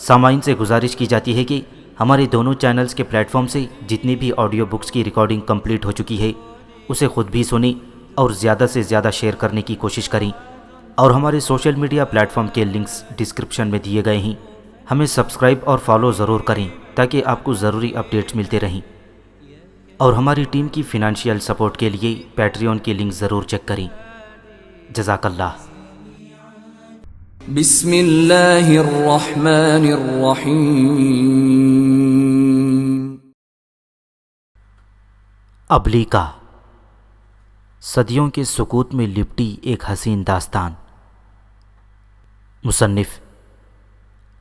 سامعین سے گزارش کی جاتی ہے کہ ہمارے دونوں چینلز کے پلیٹ فارم سے جتنی بھی آڈیو بکس کی ریکارڈنگ کمپلیٹ ہو چکی ہے اسے خود بھی سنیں اور زیادہ سے زیادہ شیئر کرنے کی کوشش کریں، اور ہمارے سوشل میڈیا پلیٹ فارم کے لنکس ڈسکرپشن میں دیے گئے ہیں، ہمیں سبسکرائب اور فالو ضرور کریں تاکہ آپ کو ضروری اپڈیٹس ملتے رہیں، اور ہماری ٹیم کی فنانشیل سپورٹ کے لیے پیٹریون کی لنک ضرور چیک کریں۔ جزاک اللہ۔ بسم اللہ الرحمن الرحیم۔ ابلیکا، صدیوں کے سکوت میں لپٹی ایک حسین داستان۔ مصنف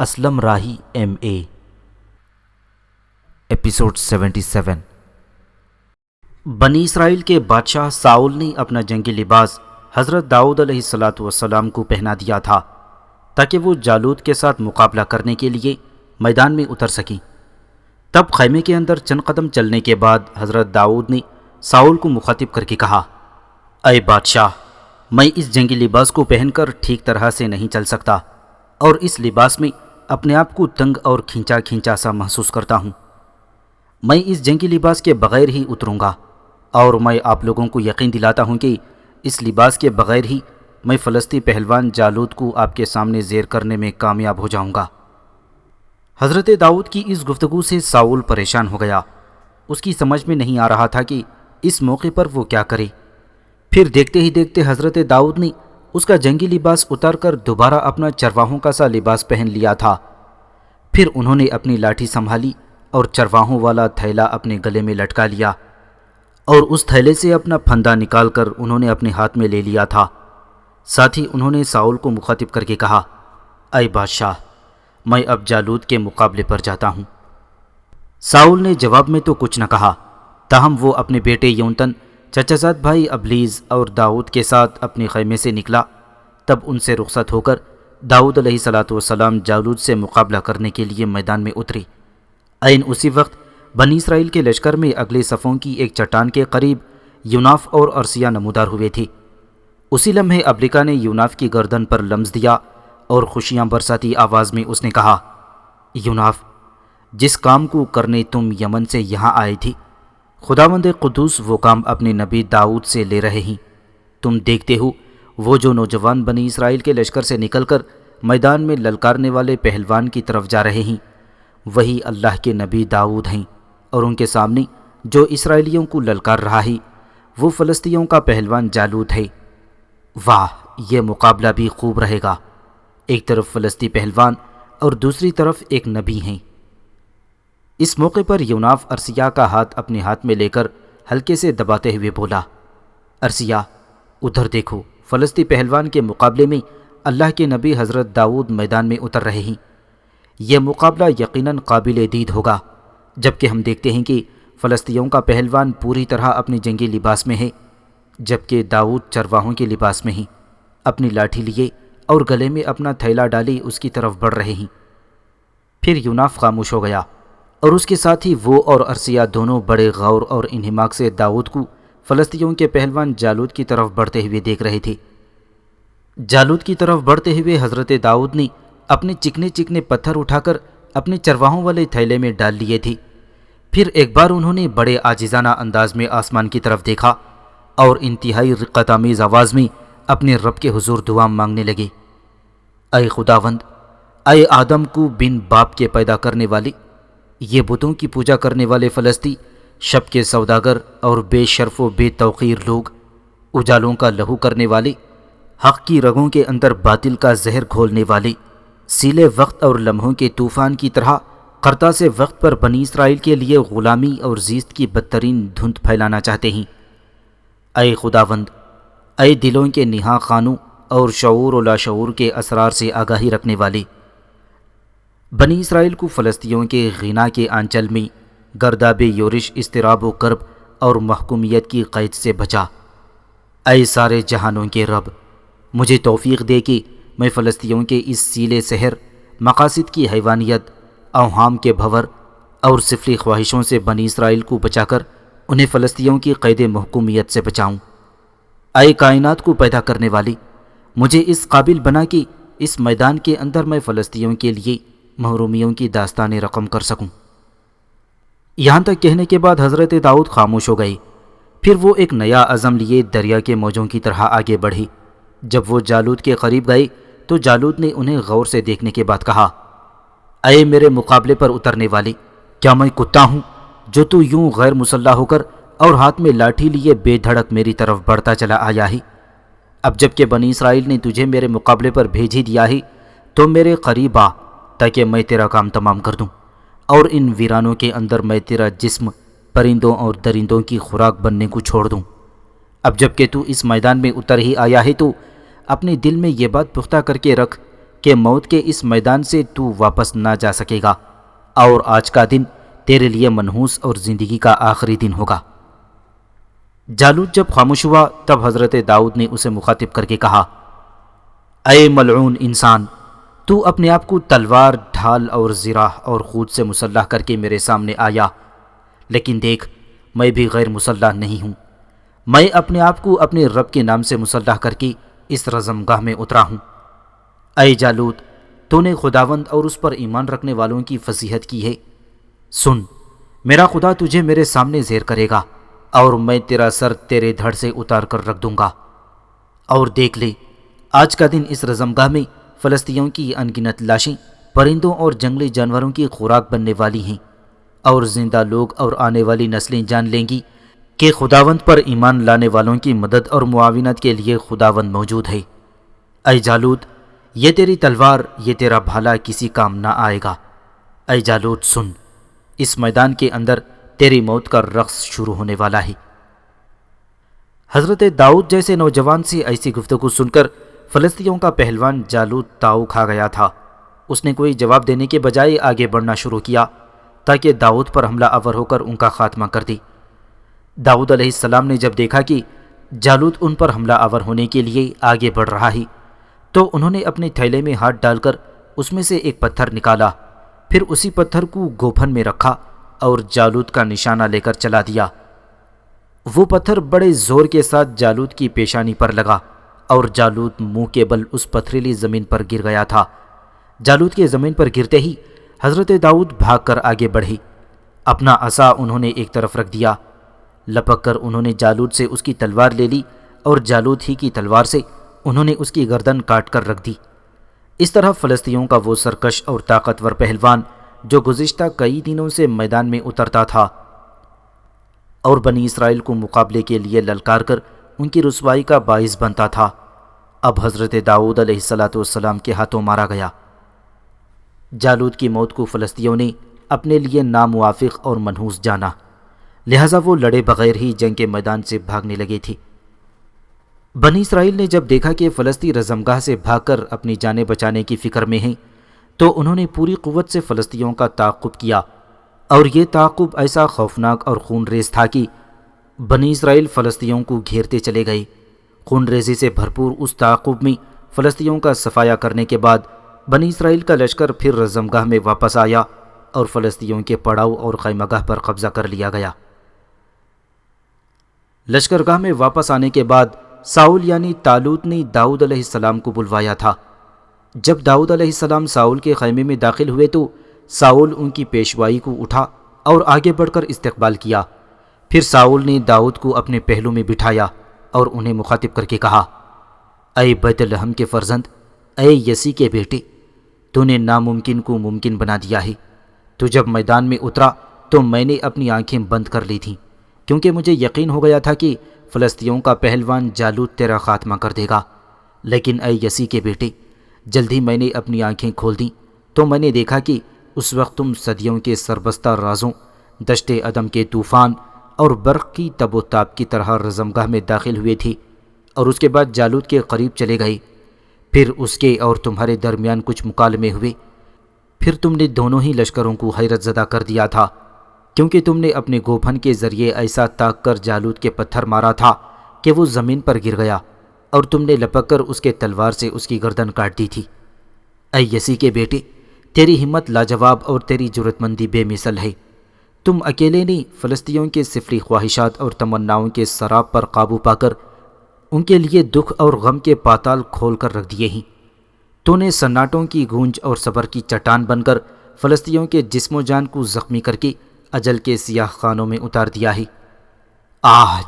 اسلم راہی MA۔ ایپیسوڈ 77۔ بنی اسرائیل کے بادشاہ ساؤل نے اپنا جنگی لباس حضرت داؤد علیہ السلام کو پہنا دیا تھا تاکہ وہ جالوت کے ساتھ مقابلہ کرنے کے لیے میدان میں اتر سکیں۔ تب خیمے کے اندر چند قدم چلنے کے بعد حضرت داؤد نے ساؤل کو مخاطب کر کے کہا، اے بادشاہ، میں اس جنگی لباس کو پہن کر ٹھیک طرح سے نہیں چل سکتا، اور اس لباس میں اپنے آپ کو تنگ اور کھینچا کھینچا سا محسوس کرتا ہوں۔ میں اس جنگی لباس کے بغیر ہی اتروں گا، اور میں آپ لوگوں کو یقین دلاتا ہوں کہ اس لباس کے بغیر ہی میں فلسطی پہلوان جالوت کو آپ کے سامنے زیر کرنے میں کامیاب ہو جاؤں گا۔ حضرت داؤد کی اس گفتگو سے ساؤل پریشان ہو گیا۔ اس کی سمجھ میں نہیں آ رہا تھا کہ اس موقع پر وہ کیا کرے۔ پھر دیکھتے ہی دیکھتے حضرت داؤد نے اس کا جنگی لباس اتار کر دوبارہ اپنا چرواہوں کا سا لباس پہن لیا تھا۔ پھر انہوں نے اپنی لاٹھی سنبھالی اور چرواہوں والا تھیلا اپنے گلے میں لٹکا لیا، اور اس تھیلے سے اپنا پھندا نکال کر انہوں نے اپنے ہاتھ میں لے لیا تھا۔ ساتھ ہی انہوں نے ساؤل کو مخاطب کر کے کہا، اے بادشاہ، میں اب جالوت کے مقابلے پر جاتا ہوں۔ ساؤل نے جواب میں تو کچھ نہ کہا، تاہم وہ اپنے بیٹے یونتن، چچا زاد بھائی ابلیز اور داؤد کے ساتھ اپنے خیمے سے نکلا۔ تب ان سے رخصت ہو کر داؤد علیہ السلام جالوت سے مقابلہ کرنے کے لیے میدان میں اترے۔ عین اسی وقت بنی اسرائیل کے لشکر میں اگلے صفوں کی ایک چٹان کے قریب یوناف اور ارسیہ نمودار ہوئے تھے۔ اسی لمحے ابلیکا نے یوناف کی گردن پر لمس دیا اور خوشیاں برساتی آواز میں اس نے کہا، یوناف، جس کام کو کرنے تم یمن سے یہاں آئے تھی، خداوند قدوس وہ کام اپنے نبی داؤد سے لے رہے ہیں۔ تم دیکھتے ہو وہ جو نوجوان بنی اسرائیل کے لشکر سے نکل کر میدان میں للکارنے والے پہلوان کی طرف جا رہے ہیں، وہی اللہ کے نبی داؤد ہیں، اور ان کے سامنے جو اسرائیلیوں کو للکار رہا ہے وہ فلسطینیوں کا پہلوان جالوت ہے۔ واہ، یہ مقابلہ بھی خوب رہے گا۔ ایک طرف فلسطی پہلوان اور دوسری طرف ایک نبی ہیں۔ اس موقع پر یوناف ارسیہ کا ہاتھ اپنے ہاتھ میں لے کر ہلکے سے دباتے ہوئے بولا، ارسیہ، ادھر دیکھو، فلسطی پہلوان کے مقابلے میں اللہ کے نبی حضرت داؤد میدان میں اتر رہے ہیں۔ یہ مقابلہ یقیناً قابل دید ہوگا، جبکہ ہم دیکھتے ہیں کہ فلسطینیوں کا پہلوان پوری طرح اپنے جنگی لباس میں ہے، جبکہ داؤد چرواہوں کے لباس میں ہی اپنی لاٹھی لیے اور گلے میں اپنا تھیلا ڈالی اس کی طرف بڑھ رہے ہیں۔ پھر یوناف خاموش ہو گیا، اور اس کے ساتھ ہی وہ اور ارسیہ دونوں بڑے غور اور انہماک سے داؤد کو فلسطینیوں کے پہلوان جالوت کی طرف بڑھتے ہوئے دیکھ رہے تھے۔ جالوت کی طرف بڑھتے ہوئے حضرت داؤد نے اپنے چکنے چکنے پتھر اٹھا کر اپنے چرواہوں والے تھیلے میں ڈال لیے تھے۔ پھر ایک بار انہوں نے بڑے عاجزانہ انداز میں آسمان کی طرف دیکھا اور انتہائی رقت آمیز آواز میں اپنے رب کے حضور دعا مانگنے لگے، اے خداوند، اے آدم کو بن باپ کے پیدا کرنے والے، یہ بتوں کی پوجا کرنے والے فلسطی، شب کے سوداگر اور بے شرف و بے توقیر لوگ، اجالوں کا لہو کرنے والے، حق کی رگوں کے اندر باطل کا زہر گھولنے والے، سیلے وقت اور لمحوں کے طوفان کی طرح قرطا سے وقت پر بنی اسرائیل کے لیے غلامی اور زیست کی بدترین دھند پھیلانا چاہتے ہیں۔ اے خداوند، اے دلوں کے نہا خانوں اور شعور و لاشعور کے اسرار سے آگاہی رکھنے والے، بنی اسرائیل کو فلسطینیوں کے غنا کے آنچل میں گرداب یورش، اضطراب و کرب اور محکومیت کی قید سے بچا۔ اے سارے جہانوں کے رب، مجھے توفیق دے کہ میں فلسطینیوں کے اس سیلے سحر، مقاصد کی حیوانیت، اوہام کے بھور اور سفلی خواہشوں سے بنی اسرائیل کو بچا کر انہیں فلسطینیوں کی قید محکومیت سے بچاؤں۔ اے کائنات کو پیدا کرنے والی، مجھے اس قابل بنا کہ اس میدان کے اندر میں فلسطینیوں کے لیے محرومیوں کی داستانیں رقم کر سکوں۔ یہاں تک کہنے کے بعد حضرت داؤد خاموش ہو گئے۔ پھر وہ ایک نیا عزم لیے دریا کے موجوں کی طرح آگے بڑھی۔ جب وہ جالوت کے قریب گئے تو جالوت نے انہیں غور سے دیکھنے کے بعد کہا، اے میرے مقابلے پر اترنے والے، کیا میں کتا ہوں جو تو یوں غیر مسلح ہو کر اور ہاتھ میں لاٹھی لیے بے دھڑک میری طرف بڑھتا چلا آیا ہے؟ اب جب کہ بنی اسرائیل نے تجھے میرے مقابلے پر بھیج ہی دیا ہے تو میرے قریب آ تاکہ میں تیرا کام تمام کر دوں، اور ان ویرانوں کے اندر میں تیرا جسم پرندوں اور درندوں کی خوراک بننے کو چھوڑ دوں۔ اب جب کہ تو اس میدان میں اتر ہی آیا ہے تو اپنے دل میں یہ بات پختہ کر کے رکھ کہ موت کے اس میدان سے تو واپس نہ جا سکے گا، اور آج کا دن تیرے لیے منحوس اور زندگی کا آخری دن ہوگا۔ جالوت جب خاموش ہوا تب حضرت داؤد نے اسے مخاطب کر کے کہا، اے ملعون انسان، تو اپنے آپ کو تلوار، ڈھال اور زرہ اور خود سے مسلح کر کے میرے سامنے آیا، لیکن دیکھ میں بھی غیر مسلح نہیں ہوں۔ میں اپنے آپ کو اپنے رب کے نام سے مسلح کر کے اس رزمگاہ میں اترا ہوں۔ اے جالوت، تو نے خداوند اور اس پر ایمان رکھنے والوں کی فضیحت کی ہے۔ سن، میرا خدا تجھے میرے سامنے زیر کرے گا اور میں تیرا سر تیرے دھڑ سے اتار کر رکھ دوں گا، اور دیکھ لے آج کا دن اس رزمگاہ میں فلسطینیوں کی انگنت لاشیں پرندوں اور جنگلی جانوروں کی خوراک بننے والی ہیں، اور زندہ لوگ اور آنے والی نسلیں جان لیں گی کہ خداوند پر ایمان لانے والوں کی مدد اور معاونت کے لیے خداوند موجود ہے۔ اے جالوت، یہ تیری تلوار، یہ تیرا بھالا کسی کام نہ آئے گا۔ اے جالوت سن، اس میدان کے اندر تیری موت کا رقص شروع ہونے والا ہے۔ حضرت داؤد جیسے نوجوان سے ایسی گفتگو سن کر فلسطینیوں کا پہلوان جالوت تاؤ کھا گیا تھا۔ اس نے کوئی جواب دینے کے بجائے آگے بڑھنا شروع کیا تاکہ داؤد پر حملہ آور ہو کر ان کا خاتمہ کر دے۔ داؤد علیہ السلام نے جب دیکھا کہ جالوت ان پر حملہ آور ہونے کے لیے آگے بڑھ رہا ہے تو انہوں نے اپنے تھیلے میں ہاتھ ڈال کر اس میں سے ایک پتھر نکالا، پھر اسی پتھر کو گوپھن میں رکھا اور جالوت کا نشانہ لے کر چلا دیا۔ وہ پتھر بڑے زور کے ساتھ جالوت کی پیشانی پر لگا اور جالوت منہ کے بل اس پتھریلی زمین پر گر گیا تھا۔ جالوت کے زمین پر گرتے ہی حضرت داؤد بھاگ کر آگے بڑھے۔ اپنا عصا انہوں نے ایک طرف رکھ دیا، لپک کر انہوں نے جالوت سے اس کی تلوار لے لی اور جالوت ہی کی تلوار سے انہوں نے اس کی گردن کاٹ کر رکھ دی۔ اس طرح فلسطینیوں کا وہ سرکش اور طاقتور پہلوان جو گزشتہ کئی دنوں سے میدان میں اترتا تھا اور بنی اسرائیل کو مقابلے کے لیے للکار کر ان کی رسوائی کا باعث بنتا تھا، اب حضرت داؤد علیہ السلام کے ہاتھوں مارا گیا۔ جالوت کی موت کو فلسطینیوں نے اپنے لیے ناموافق اور منحوس جانا، لہذا وہ لڑے بغیر ہی جنگ کے میدان سے بھاگنے لگے تھے۔ بنی اسرائیل نے جب دیکھا کہ فلسطی رزمگاہ سے بھاگ کر اپنی جانیں بچانے کی فکر میں ہیں تو انہوں نے پوری قوت سے فلسطینیوں کا تعاقب کیا، اور یہ تعاقب ایسا خوفناک اور خون ریز تھا کہ بنی اسرائیل فلسطینیوں کو گھیرتے چلے گئے۔ خون ریزی سے بھرپور اس تعاقب میں فلسطینیوں کا صفایا کرنے کے بعد بنی اسرائیل کا لشکر پھر رزمگاہ میں واپس آیا اور فلسطینیوں کے پڑاؤ اور خیمہ گاہ پر قبضہ کر لیا گیا۔ لشکرگاہ میں واپس آنے کے بعد ساؤل یعنی طالوت نے داؤد علیہ السلام کو بلوایا تھا۔ جب داؤد علیہ السلام ساؤل کے خیمے میں داخل ہوئے تو ساؤل ان کی پیشوائی کو اٹھا اور آگے بڑھ کر استقبال کیا۔ پھر ساؤل نے داؤد کو اپنے پہلو میں بٹھایا اور انہیں مخاطب کر کے کہا، اے بیت لحم کے فرزند، اے یسی کے بیٹے، تو نے ناممکن کو ممکن بنا دیا ہے۔ تو جب میدان میں اترا تو میں نے اپنی آنکھیں بند کر لی تھیں، کیونکہ مجھے یقین ہو گیا تھا کہ فلسطینیوں کا پہلوان جالوت تیرا خاتمہ کر دے گا۔ لیکن اے یسی کے بیٹے، جلد ہی میں نے اپنی آنکھیں کھول دیں تو میں نے دیکھا کہ اس وقت تم صدیوں کے سربستہ رازوں، دشت عدم کے طوفان اور برق کی تب و تاب کی طرح رزمگاہ میں داخل ہوئے تھے، اور اس کے بعد جالوت کے قریب چلے گئے۔ پھر اس کے اور تمہارے درمیان کچھ مکالمے ہوئے، پھر تم نے دونوں ہی لشکروں کو حیرت زدہ کر دیا تھا، کیونکہ تم نے اپنے گوپھن کے ذریعے ایسا طاق کر جالوت کے پتھر مارا تھا کہ وہ زمین پر گر گیا، اور تم نے لپک کر اس کے تلوار سے اس کی گردن کاٹ دی تھی۔ اے یسی کے بیٹے، تیری ہمت لاجواب اور تیری جرأت مندی بے مثل ہے۔ تم اکیلے نے فلسطینیوں کے سفلی خواہشات اور تمناؤں کے سراب پر قابو پا کر ان کے لیے دکھ اور غم کے پاتال کھول کر رکھ دیے ہیں۔ تو نے سناٹوں کی گونج اور صبر کی چٹان بن کر فلسطینیوں کے جسم و جان کو زخمی کر کے اجل کے سیاہ خانوں میں اتار دیا ہے۔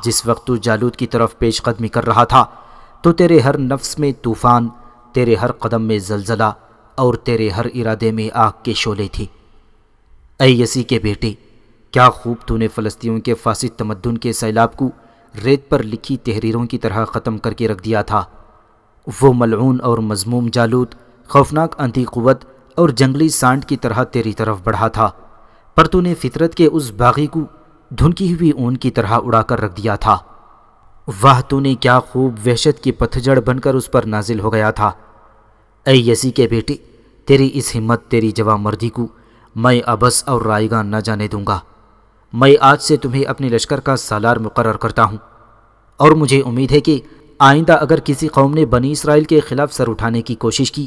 جس وقت تو جالوت کی طرف پیش قدمی کر رہا تھا تو تیرے ہر نفس میں طوفان، تیرے ہر قدم میں زلزلہ اور تیرے ہر ارادے میں آگ کے شعلے تھے۔ اے یسی کے بیٹے، کیا خوب تو نے فلسطینیوں کے فاسد تمدن کے سیلاب کو ریت پر لکھی تحریروں کی طرح ختم کر کے رکھ دیا تھا۔ وہ ملعون اور مذموم جالوت خوفناک اندھی قوت اور جنگلی سانڈ کی طرح تیری طرف بڑھا تھا، پر تو نے فطرت کے اس باغی کو دھنکی ہوئی اون کی طرح اڑا کر رکھ دیا تھا۔ واہ، تو نے کیا خوب وحشت کی پتجھڑ بن کر اس پر نازل ہو گیا تھا۔ اے یسی کے بیٹے، تیری اس ہمت، تیری جواں مردی کو میں ابس اور رائیگاں نہ جانے دوں گا۔ میں آج سے تمہیں اپنے لشکر کا سالار مقرر کرتا ہوں، اور مجھے امید ہے کہ آئندہ اگر کسی قوم نے بنی اسرائیل کے خلاف سر اٹھانے کی کوشش کی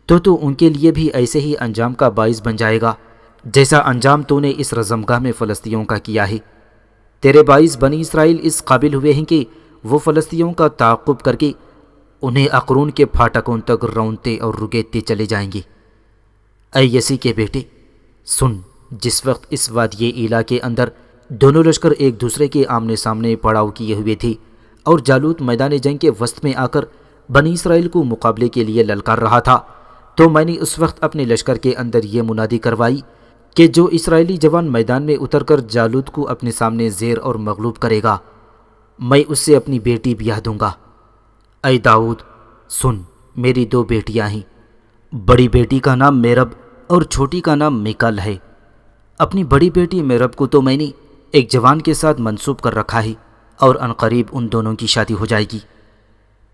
تو ان کے لیے بھی ایسے ہی انجام کا باعث بن جائے گا جیسا انجام تو نے اس رزمگاہ میں فلسطینیوں کا کیا ہے۔ تیرے باعث بنی اسرائیل اس قابل ہوئے ہیں کہ وہ فلسطینیوں کا تعاقب کر کے انہیں اقرون کے پھاٹکوں تک رونتے اور رگیدتے چلے جائیں گے۔ اے یسی کے بیٹے، سن، جس وقت اس وادی ایلا کے اندر دونوں لشکر ایک دوسرے کے آمنے سامنے پڑاؤ کیے ہوئے تھے اور جالوت میدان جنگ کے وسط میں آ کر بنی اسرائیل کو مقابلے کے لیے للکار رہا تھا، تو میں نے اس وقت اپنے لشکر کے اندر یہ منادی کروائی کہ جو اسرائیلی جوان میدان میں اتر کر جالوت کو اپنے سامنے زیر اور مغلوب کرے گا، میں اس سے اپنی بیٹی بیاہ دوں گا۔ اے داؤد، سن، میری دو بیٹیاں ہیں، بڑی بیٹی کا نام میرب اور چھوٹی کا نام میکل ہے۔ اپنی بڑی بیٹی میرب کو تو میں نے ایک جوان کے ساتھ منسوب کر رکھا ہے اور عنقریب ان دونوں کی شادی ہو جائے گی۔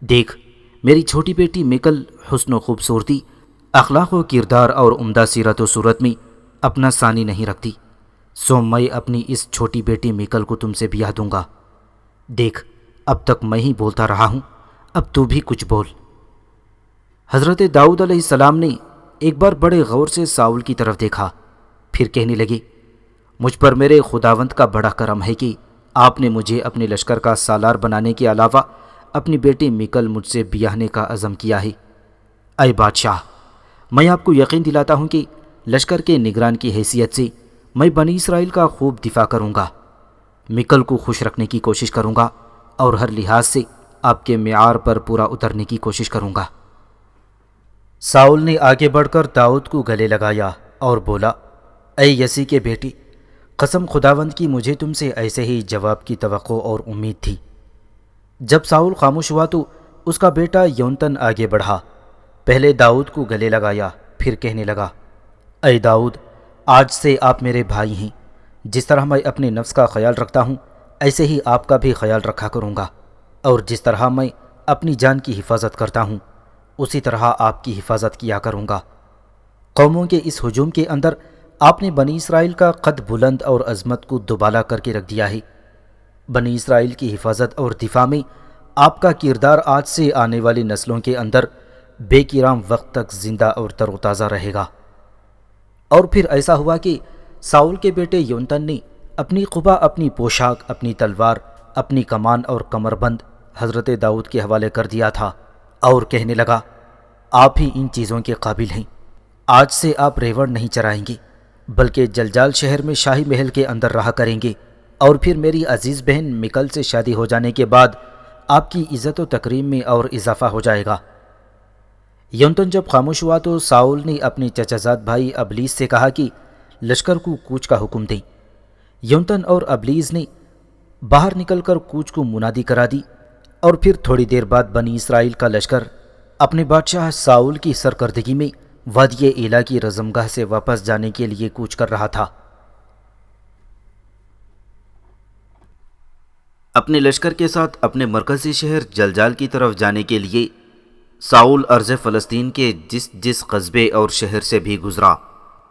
دیکھ، میری چھوٹی بیٹی میکل حسن و خوبصورتی، اخلاق و کردار اور عمدہ سیرت و صورت میں اپنا ثانی نہیں رکھتی، سو میں اپنی اس چھوٹی بیٹی میکل کو تم سے بیاہ دوں گا۔ دیکھ، اب تک میں ہی بولتا رہا ہوں، اب تو بھی کچھ بول۔ حضرت داؤد علیہ السلام نے ایک بار بڑے غور سے ساؤل کی طرف دیکھا، پھر کہنے لگے، مجھ پر میرے خداوند کا بڑا کرم ہے کہ آپ نے مجھے اپنے لشکر کا سالار بنانے کے علاوہ اپنی بیٹی میکل مجھ سے بیاہنے کا عزم کیا ہے۔ اے بادشاہ، میں آپ کو یقین دلاتا ہوں کہ لشکر کے نگران کی حیثیت سے میں بنی اسرائیل کا خوب دفاع کروں گا، میکل کو خوش رکھنے کی کوشش کروں گا اور ہر لحاظ سے آپ کے معیار پر پورا اترنے کی کوشش کروں گا۔ ساؤل نے آگے بڑھ کر داؤد کو گلے لگایا اور بولا، اے یسی کے بیٹی، قسم خداوند کی مجھے تم سے ایسے ہی جواب کی توقع اور امید تھی۔ جب ساؤل خاموش ہوا تو اس کا بیٹا یونتن آگے بڑھا، پہلے داؤد کو گلے لگایا، پھر کہنے لگا، اے داؤد، آج سے آپ میرے بھائی ہیں، جس طرح میں اپنے نفس کا خیال رکھتا ہوں ایسے ہی آپ کا بھی خیال رکھا کروں گا، اور جس طرح میں اپنی جان کی حفاظت کرتا ہوں اسی طرح آپ کی حفاظت کیا کروں گا۔ قوموں کے اس ہجوم کے اندر آپ نے بنی اسرائیل کا قد بلند اور عظمت کو دوبالا کر کے رکھ دیا ہے۔ بنی اسرائیل کی حفاظت اور دفاع میں آپ کا کردار آج سے آنے والی نسلوں کے اندر بے کرام وقت تک زندہ اور تر و تازہ رہے گا۔ اور پھر ایسا ہوا کہ ساؤل کے بیٹے یونتن نے اپنی قبا، اپنی پوشاک، اپنی تلوار، اپنی کمان اور کمربند حضرت داؤد کے حوالے کر دیا تھا اور کہنے لگا، آپ ہی ان چیزوں کے قابل ہیں۔ آج سے آپ ریوڑ نہیں چرائیں گے بلکہ جلجال شہر میں شاہی محل کے اندر رہا کریں گے، اور پھر میری عزیز بہن میکل سے شادی ہو جانے کے بعد آپ کی عزت و تکریم میں اور اضافہ ہو جائے گا۔ یونتن جب خاموش ہوا تو ساؤل نے اپنے چچا زاد بھائی ابلیس سے کہا کہ لشکر کو کوچ کا حکم دیں۔ یونتن اور ابلیس نے باہر نکل کر کوچ کو منادی کرا دی، اور پھر تھوڑی دیر بعد بنی اسرائیل کا لشکر اپنے بادشاہ ساؤل کی سرکردگی میں وادی ایلا کی رزمگاہ سے واپس جانے کے لیے کوچ کر رہا تھا۔ اپنے لشکر کے ساتھ اپنے مرکزی شہر جلجال کی طرف جانے کے لیے ساؤل ارض فلسطین کے جس قصبے اور شہر سے بھی گزرا،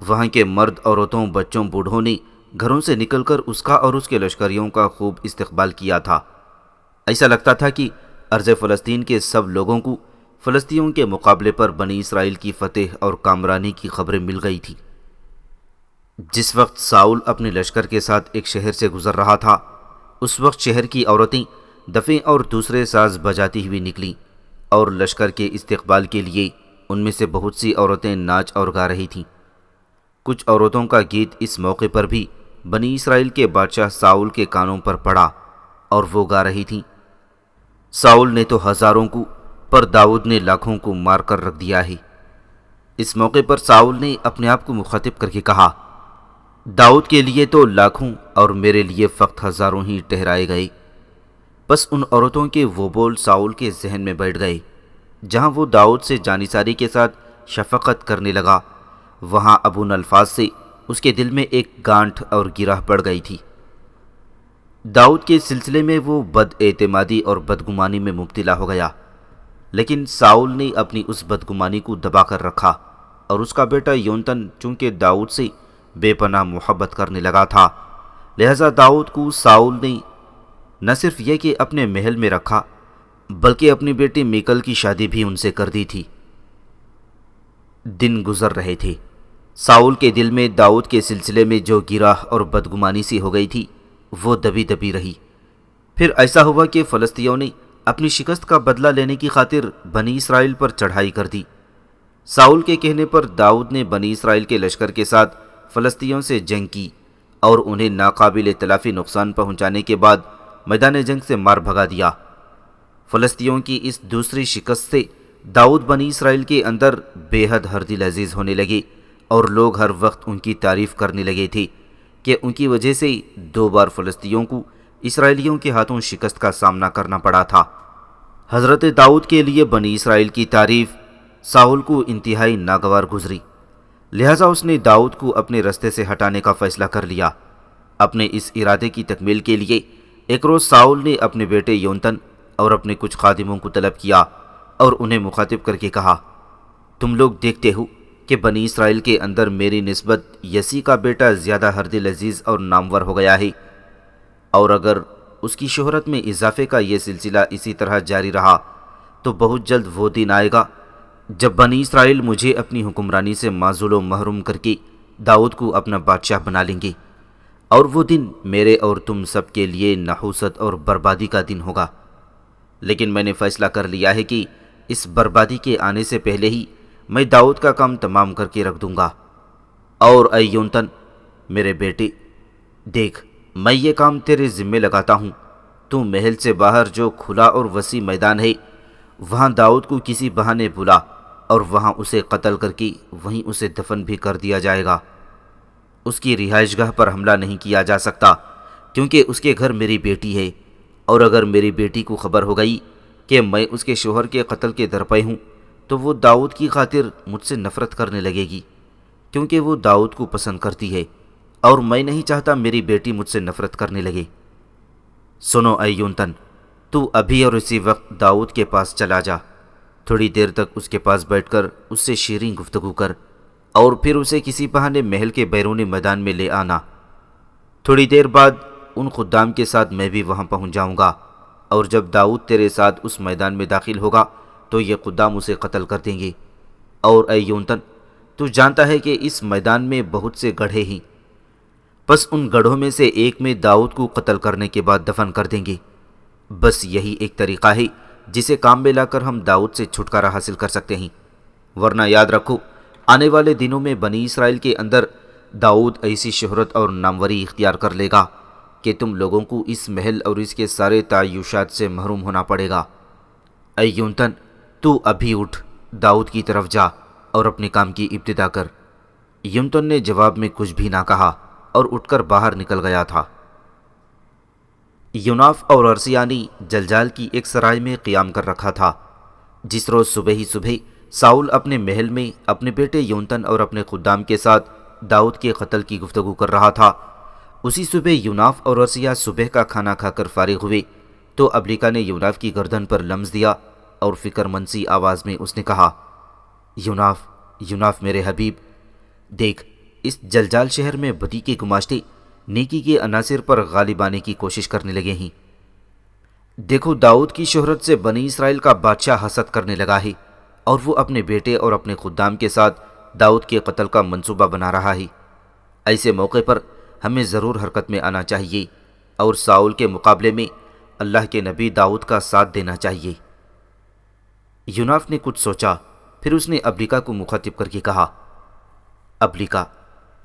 وہاں کے مرد، عورتوں، بچوں، بوڑھوں نے گھروں سے نکل کر اس کا اور اس کے لشکریوں کا خوب استقبال کیا تھا۔ ایسا لگتا تھا کہ ارض فلسطین کے سب لوگوں کو فلسطینیوں کے مقابلے پر بنی اسرائیل کی فتح اور کامرانی کی خبریں مل گئی تھی۔ جس وقت ساؤل اپنے لشکر کے ساتھ ایک شہر سے گزر رہا تھا، اس وقت شہر کی عورتیں دفیں اور دوسرے ساز بجاتی ہوئی نکلیں اور لشکر کے استقبال کے لیے ان میں سے بہت سی عورتیں ناچ اور گا رہی تھیں۔ کچھ عورتوں کا گیت اس موقع پر بھی بنی اسرائیل کے بادشاہ ساؤل کے کانوں پر پڑا اور وہ گا رہی تھیں: ساؤل نے تو ہزاروں کو پر داؤد نے لاکھوں کو مار کر رکھ دیا ہے۔ اس موقع پر ساؤل نے اپنے آپ کو مخاطب کر کے کہا: داؤد کے لیے تو لاکھوں اور میرے لیے فقط ہزاروں ہی ٹھہرائے گئے۔ بس ان عورتوں کے وہ بول ساؤل کے ذہن میں بیٹھ گئے۔ جہاں وہ داؤد سے جانثاری کے ساتھ شفقت کرنے لگا، وہاں ابو الفاظ سے اس کے دل میں ایک گانٹھ اور گرہ پڑ گئی تھی۔ داؤد کے سلسلے میں وہ بد اعتمادی اور بدگمانی میں مبتلا ہو گیا، لیکن ساؤل نے اپنی اس بدگمانی کو دبا کر رکھا، اور اس کا بیٹا یونتن چونکہ داؤد سے بے پناہ محبت کرنے لگا تھا، لہذا داؤد کو ساؤل نے نہ صرف یہ کہ اپنے محل میں رکھا، بلکہ اپنی بیٹی میکل کی شادی بھی ان سے کر دی تھی۔ دن گزر رہے تھے۔ ساؤل کے دل میں داؤد کے سلسلے میں جو گرہ اور بدگمانی سی ہو گئی تھی، وہ دبی دبی رہی۔ پھر ایسا ہوا کہ فلسطینیوں نے اپنی شکست کا بدلہ لینے کی خاطر بنی اسرائیل پر چڑھائی کر دی۔ ساؤل کے کہنے پر داؤد نے بنی اسرائیل کے لشکر کے ساتھ فلسطینیوں سے جنگ کی اور انہیں ناقابل تلافی نقصان پہنچانے کے بعد میدان جنگ سے مار بھگا دیا۔ فلسطینیوں کی اس دوسری شکست سے داؤد بنی اسرائیل کے اندر بے حد ہر دل عزیز ہونے لگے، اور لوگ ہر وقت ان کی تعریف کرنے لگے تھے کہ ان کی وجہ سے 2 بار فلسطینیوں کو اسرائیلیوں کے ہاتھوں شکست کا سامنا کرنا پڑا تھا۔ حضرت داؤد کے لیے بنی اسرائیل کی تعریف ساؤل کو انتہائی ناگوار گزری، لہذا اس نے داؤد کو اپنے رستے سے ہٹانے کا فیصلہ کر لیا۔ اپنے اس ارادے کی تکمیل کے لیے ایک روز ساؤل نے اپنے بیٹے یونتن اور اپنے کچھ خادموں کو طلب کیا اور انہیں مخاطب کر کے کہا: تم لوگ دیکھتے ہو کہ بنی اسرائیل کے اندر میری نسبت یسی کا بیٹا زیادہ ہر دل عزیز اور نامور ہو گیا ہے، اور اگر اس کی شہرت میں اضافے کا یہ سلسلہ اسی طرح جاری رہا تو بہت جلد وہ دن آئے گا جب بنی اسرائیل مجھے اپنی حکمرانی سے معزول و محروم کر کے داؤد کو اپنا بادشاہ بنا لیں گے، اور وہ دن میرے اور تم سب کے لیے نحوست اور بربادی کا دن ہوگا۔ لیکن میں نے فیصلہ کر لیا ہے کہ اس بربادی کے آنے سے پہلے ہی میں داؤد کا کام تمام کر کے رکھ دوں گا۔ اور اے یونتن میرے بیٹے، دیکھ میں یہ کام تیرے ذمہ لگاتا ہوں۔ تو محل سے باہر جو کھلا اور وسیع میدان ہے، وہاں داؤد کو کسی بہانے بلا اور وہاں اسے قتل کر کے وہیں اسے دفن بھی کر دیا جائے گا۔ اس کی رہائش گاہ پر حملہ نہیں کیا جا سکتا، کیونکہ اس کے گھر میری بیٹی ہے، اور اگر میری بیٹی کو خبر ہو گئی کہ میں اس کے شوہر کے قتل کے درپے ہوں تو وہ داؤد کی خاطر مجھ سے نفرت کرنے لگے گی، کیونکہ وہ داؤد کو پسند کرتی ہے، اور میں نہیں چاہتا میری بیٹی مجھ سے نفرت کرنے لگے۔ سنو اے یونتن، تو ابھی اور اسی وقت داؤد کے پاس چلا جا، تھوڑی دیر تک اس کے پاس بیٹھ کر اس سے شیریں گفتگو کر، اور پھر اسے کسی بہانے محل کے بیرون میدان میں لے آنا۔ تھوڑی دیر بعد ان خدام کے ساتھ میں بھی وہاں پہنچ جاؤں گا، اور جب داؤد تیرے ساتھ اس میدان میں داخل ہوگا تو یہ خدام اسے قتل کر دیں گے۔ اور اے یونتن، تو جانتا ہے کہ اس میدان میں بہت سے گڑھے ہیں، بس ان گڑھوں میں سے ایک میں داؤد کو قتل کرنے کے بعد دفن کر دیں گے۔ بس یہی ایک طریقہ ہے جسے کام میں لا کر ہم داؤد سے چھٹکارا حاصل کر سکتے ہیں، ورنہ یاد رکھو آنے والے دنوں میں بنی اسرائیل کے اندر داؤد ایسی شہرت اور ناموری اختیار کر لے گا کہ تم لوگوں کو اس محل اور اس کے سارے تعیشات سے محروم ہونا پڑے گا۔ اے یونتن، تو ابھی اٹھ، داؤد کی طرف جا اور اپنے کام کی ابتدا کر۔ یونتن نے جواب میں کچھ بھی نہ کہا اور اٹھ کر باہر نکل گیا تھا۔ یوناف اور ارسیہ نے جلجال کی ایک سرائے میں قیام کر رکھا تھا۔ جس روز صبح ہی صبح ساؤل اپنے محل میں اپنے بیٹے یونتن اور اپنے خدام کے ساتھ داؤد کے قتل کی گفتگو کر رہا تھا، اسی صبح یوناف اور ارسیہ صبح کا کھانا کھا کر فارغ ہوئے تو ابلیکا نے یوناف کی گردن پر لمس دیا اور فکر مند سی آواز میں اس نے کہا: یوناف، یوناف میرے حبیب، دیکھ اس جلجال شہر میں بدی کے گماشتے نیکی کے عناصر پر غالب آنے کی کوشش کرنے لگے ہیں۔ دیکھو داؤد کی شہرت سے بنی اسرائیل کا بادشاہ حسد کرنے لگا ہے، اور وہ اپنے بیٹے اور اپنے خدام کے ساتھ داؤد کے قتل کا منصوبہ بنا رہا ہے۔ ایسے موقع پر ہمیں ضرور حرکت میں آنا چاہیے اور ساؤل کے مقابلے میں اللہ کے نبی داؤد کا ساتھ دینا چاہیے۔ یوناف نے کچھ سوچا پھر اس نے ابلیکا کو مخاطب کر کے کہا، ابلیکا،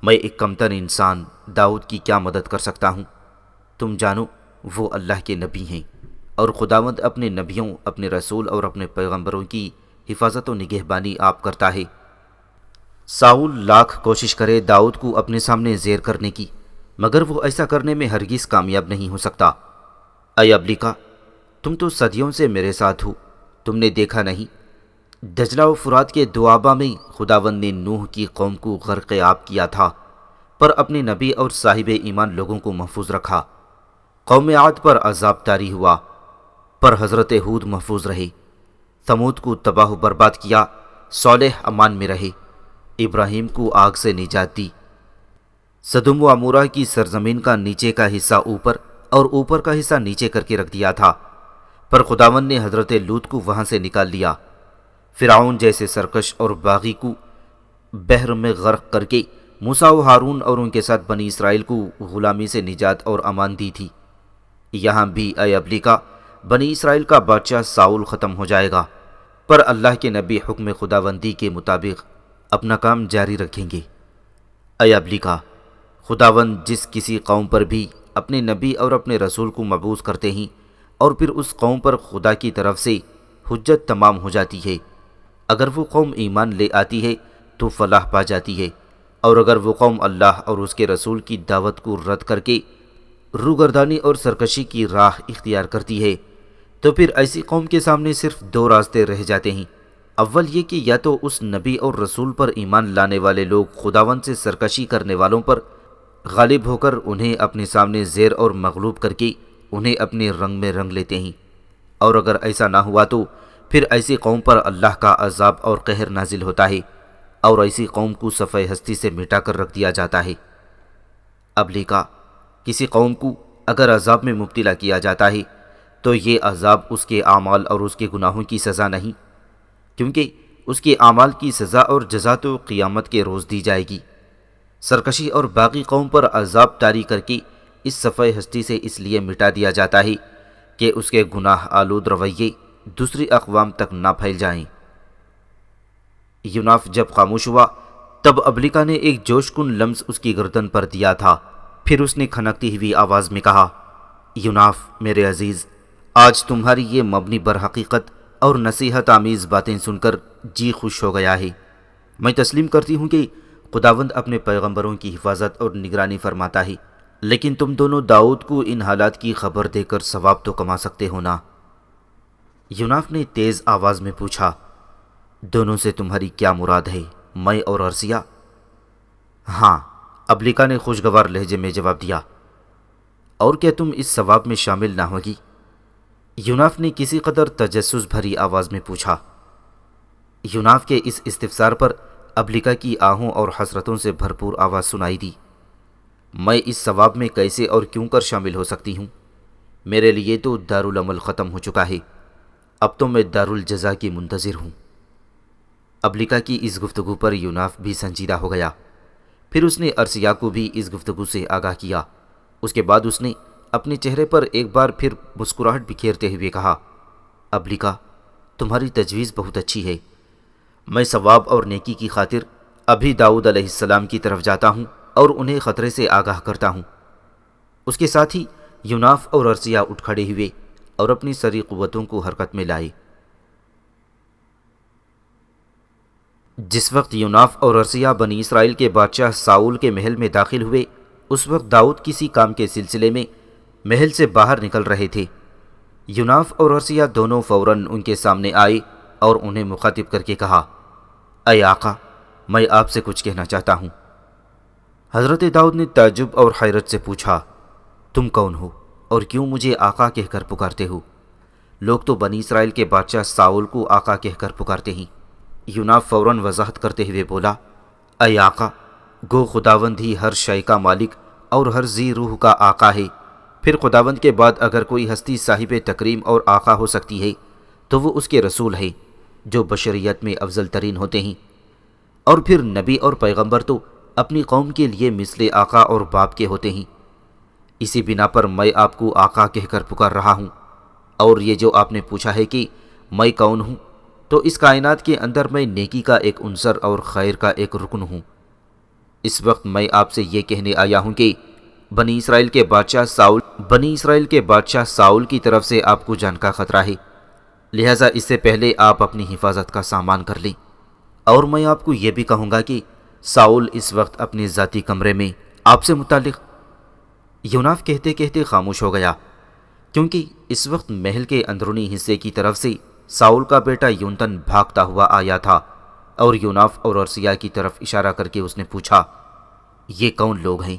میں ایک کمتر انسان داؤد کی کیا مدد کر سکتا ہوں؟ تم جانو وہ اللہ کے نبی ہیں، اور خداوند اپنے نبیوں، اپنے رسول اور اپنے پیغمبروں کی حفاظت و نگہبانی آپ کرتا ہے۔ ساؤل لاکھ کوشش کرے داؤد کو اپنے سامنے زیر کرنے کی، مگر وہ ایسا کرنے میں ہرگز کامیاب نہیں ہو سکتا۔ اے ابلیکا، تم تو صدیوں سے میرے ساتھ ہو، تم نے دیکھا نہیں دجلہ و فرات کے دوآبہ میں خداوند نے نوح کی قوم کو غرق آب کیا تھا، پر اپنے نبی اور صاحب ایمان لوگوں کو محفوظ رکھا۔ قوم عاد پر عذاب طاری ہوا، پر حضرت ہود محفوظ رہے۔ ثمود کو تباہ و برباد کیا، صالح امان میں رہے۔ ابراہیم کو آگ سے نجات دی۔ سدوم و عمورہ کی سرزمین کا نیچے کا حصہ اوپر اور اوپر کا حصہ نیچے کر کے رکھ دیا تھا، پر خداوند نے حضرت لوط کو وہاں سے نکال لیا۔ فرعون جیسے سرکش اور باغی کو بحر میں غرق کر کے موسیٰ و ہارون اور ان کے ساتھ بنی اسرائیل کو غلامی سے نجات اور امان دی تھی۔ یہاں بھی اے ابلیکا، بنی اسرائیل کا بادشاہ ساؤل ختم ہو جائے گا، پر اللہ کے نبی حکم خداوندی کے مطابق اپنا کام جاری رکھیں گے۔ اے ابلیکا، خداوند جس کسی قوم پر بھی اپنے نبی اور اپنے رسول کو مبعوث کرتے ہیں اور پھر اس قوم پر خدا کی طرف سے حجت تمام ہو جاتی ہے، اگر وہ قوم ایمان لے آتی ہے تو فلاح پا جاتی ہے، اور اگر وہ قوم اللہ اور اس کے رسول کی دعوت کو رد کر کے روگردانی اور سرکشی کی راہ اختیار کرتی ہے تو پھر ایسی قوم کے سامنے صرف دو راستے رہ جاتے ہیں۔ اول یہ کہ یا تو اس نبی اور رسول پر ایمان لانے والے لوگ خداوند سے سرکشی کرنے والوں پر غالب ہو کر انہیں اپنے سامنے زیر اور مغلوب کر کے انہیں اپنے رنگ میں رنگ لیتے ہیں، اور اگر ایسا نہ ہوا تو پھر ایسی قوم پر اللہ کا عذاب اور قہر نازل ہوتا ہے، اور ایسی قوم کو صفحہ ہستی سے مٹا کر رکھ دیا جاتا ہے۔ ابلیکا، کسی قوم کو اگر عذاب میں مبتلا کیا جاتا ہے تو یہ عذاب اس کے اعمال اور اس کے گناہوں کی سزا نہیں، کیونکہ اس کے اعمال کی سزا اور جزا تو قیامت کے روز دی جائے گی۔ سرکشی اور باقی قوم پر عذاب طاری کر کے اس صفحہ ہستی سے اس لیے مٹا دیا جاتا ہے کہ اس کے گناہ آلود رویے دوسری اقوام تک نہ پھیل جائیں۔ یوناف جب خاموش ہوا تب ابلیکا نے ایک جوش کن لمس اس کی گردن پر دیا تھا، پھر اس نے کھنکتی ہوئی آواز میں کہا، یوناف میرے عزیز، آج تمہاری یہ مبنی بر حقیقت اور نصیحت آمیز باتیں سن کر جی خوش ہو گیا ہے۔ میں تسلیم کرتی ہوں کہ خداوند اپنے پیغمبروں کی حفاظت اور نگرانی فرماتا ہے، لیکن تم دونوں داؤد کو ان حالات کی خبر دے کر ثواب تو کما سکتے ہو نا؟ یوناف نے تیز آواز میں پوچھا، دونوں سے تمہاری کیا مراد ہے، میں اور ارسیہ؟ ہاں، ابلیکا نے خوشگوار لہجے میں جواب دیا۔ اور کیا تم اس ثواب میں شامل نہ ہوگی؟ یوناف نے کسی قدر تجسس بھری آواز میں پوچھا۔ یوناف کے اس استفسار پر ابلیکا کی آہوں اور حسرتوں سے بھرپور آواز سنائی دی۔ میں اس ثواب میں کیسے اور کیوں کر شامل ہو سکتی ہوں؟ میرے لیے تو دارالعمل ختم ہو چکا ہے، اب تو میں دارالجزا کی منتظر ہوں۔ ابلیکا کی اس گفتگو پر یوناف بھی سنجیدہ ہو گیا، پھر اس نے ارسیہ کو بھی اس گفتگو سے آگاہ کیا۔ اس کے بعد اس نے اپنے چہرے پر ایک بار پھر مسکراہٹ بکھیرتے ہوئے کہا، ابلیکا، تمہاری تجویز بہت اچھی ہے، میں ثواب اور نیکی کی خاطر ابھی داؤد علیہ السلام کی طرف جاتا ہوں اور انہیں خطرے سے آگاہ کرتا ہوں۔ اس کے ساتھ ہی یوناف اور ارسیہ اٹھ کھڑے ہوئے اور اپنی ساری قوتوں کو حرکت میں لائے۔ جس وقت یوناف اور ارسیہ بنی اسرائیل کے بادشاہ ساؤل کے محل میں داخل ہوئے، اس وقت داؤد کسی کام کے سلسلے میں محل سے باہر نکل رہے تھے۔ یوناف اور ارسیہ دونوں فوراً ان کے سامنے آئے اور انہیں مخاطب کر کے کہا، اے آقا، میں آپ سے کچھ کہنا چاہتا ہوں۔ حضرت داؤد نے تعجب اور حیرت سے پوچھا، تم کون ہو اور کیوں مجھے آقا کہہ کر پکارتے ہو؟ لوگ تو بنی اسرائیل کے بادشاہ ساؤل کو آقا کہہ کر پکارتے ہیں۔ یوناف فوراً وضاحت کرتے ہوئے بولا، اے آقا، گو خداوند ہی ہر شے کا مالک اور ہر ذی روح کا آقا ہے، پھر خداوند کے بعد اگر کوئی ہستی صاحب تکریم اور آقا ہو سکتی ہے تو وہ اس کے رسول ہے، جو بشریت میں افضل ترین ہوتے ہیں، اور پھر نبی اور پیغمبر تو اپنی قوم کے لیے مثل آقا اور باپ کے ہوتے ہیں۔ اسی بنا پر میں آپ کو آقا کہہ کر پکار رہا ہوں، اور یہ جو آپ نے پوچھا ہے کہ میں کون ہوں، تو اس کائنات کے اندر میں نیکی کا ایک عنصر اور خیر کا ایک رکن ہوں۔ اس وقت میں آپ سے یہ کہنے آیا ہوں کہ بنی اسرائیل کے بادشاہ ساؤل کی طرف سے آپ کو جان کا خطرہ ہے، لہٰذا اس سے پہلے آپ اپنی حفاظت کا سامان کر لیں۔ اور میں آپ کو یہ بھی کہوں گا کہ ساؤل اس وقت اپنے ذاتی کمرے میں آپ سے متعلق۔ یوناف کہتے کہتے خاموش ہو گیا، کیونکہ اس وقت محل کے اندرونی حصے کی طرف سے ساؤل کا بیٹا یونتن بھاگتا ہوا آیا تھا، اور یوناف اور ارسیہ کی طرف اشارہ کر کے اس نے پوچھا، یہ کون لوگ ہیں؟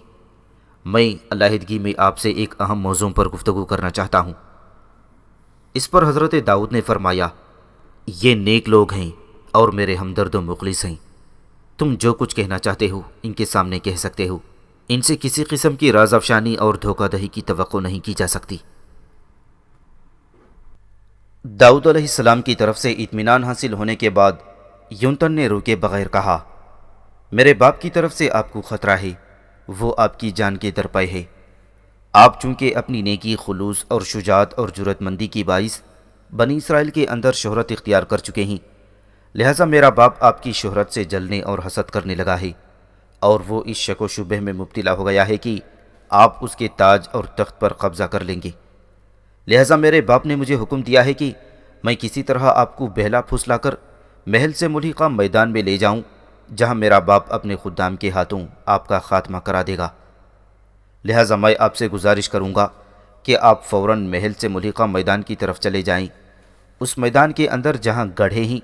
میں علیحدگی میں آپ سے ایک اہم موضوع پر گفتگو کرنا چاہتا ہوں۔ اس پر حضرت داؤد نے فرمایا، یہ نیک لوگ ہیں اور میرے ہمدرد و مخلص ہیں، تم جو کچھ کہنا چاہتے ہو ان کے سامنے کہہ سکتے ہو، ان سے کسی قسم کی راز افشانی اور دھوکہ دہی کی توقع نہیں کی جا سکتی۔ داؤد علیہ السلام کی طرف سے اطمینان حاصل ہونے کے بعد یونتن نے روکے بغیر کہا، میرے باپ کی طرف سے آپ کو خطرہ ہے، وہ آپ کی جان کے درپے ہے۔ آپ چونکہ اپنی نیکی، خلوص اور شجاعت اور جرأت مندی کی باعث بنی اسرائیل کے اندر شہرت اختیار کر چکے ہیں، لہٰذا میرا باپ آپ کی شہرت سے جلنے اور حسد کرنے لگا ہے، اور وہ اس شک و شبہ میں مبتلا ہو گیا ہے کہ آپ اس کے تاج اور تخت پر قبضہ کر لیں گے۔ لہٰذا میرے باپ نے مجھے حکم دیا ہے کہ میں کسی طرح آپ کو بہلا پھسلا کر محل سے ملحقہ میدان میں لے جاؤں، جہاں میرا باپ اپنے خدام کے ہاتھوں آپ کا خاتمہ کرا دے گا۔ لہٰذا میں آپ سے گزارش کروں گا کہ آپ فوراً محل سے ملحقہ میدان کی طرف چلے جائیں، اس میدان کے اندر جہاں گڑھے ہیں،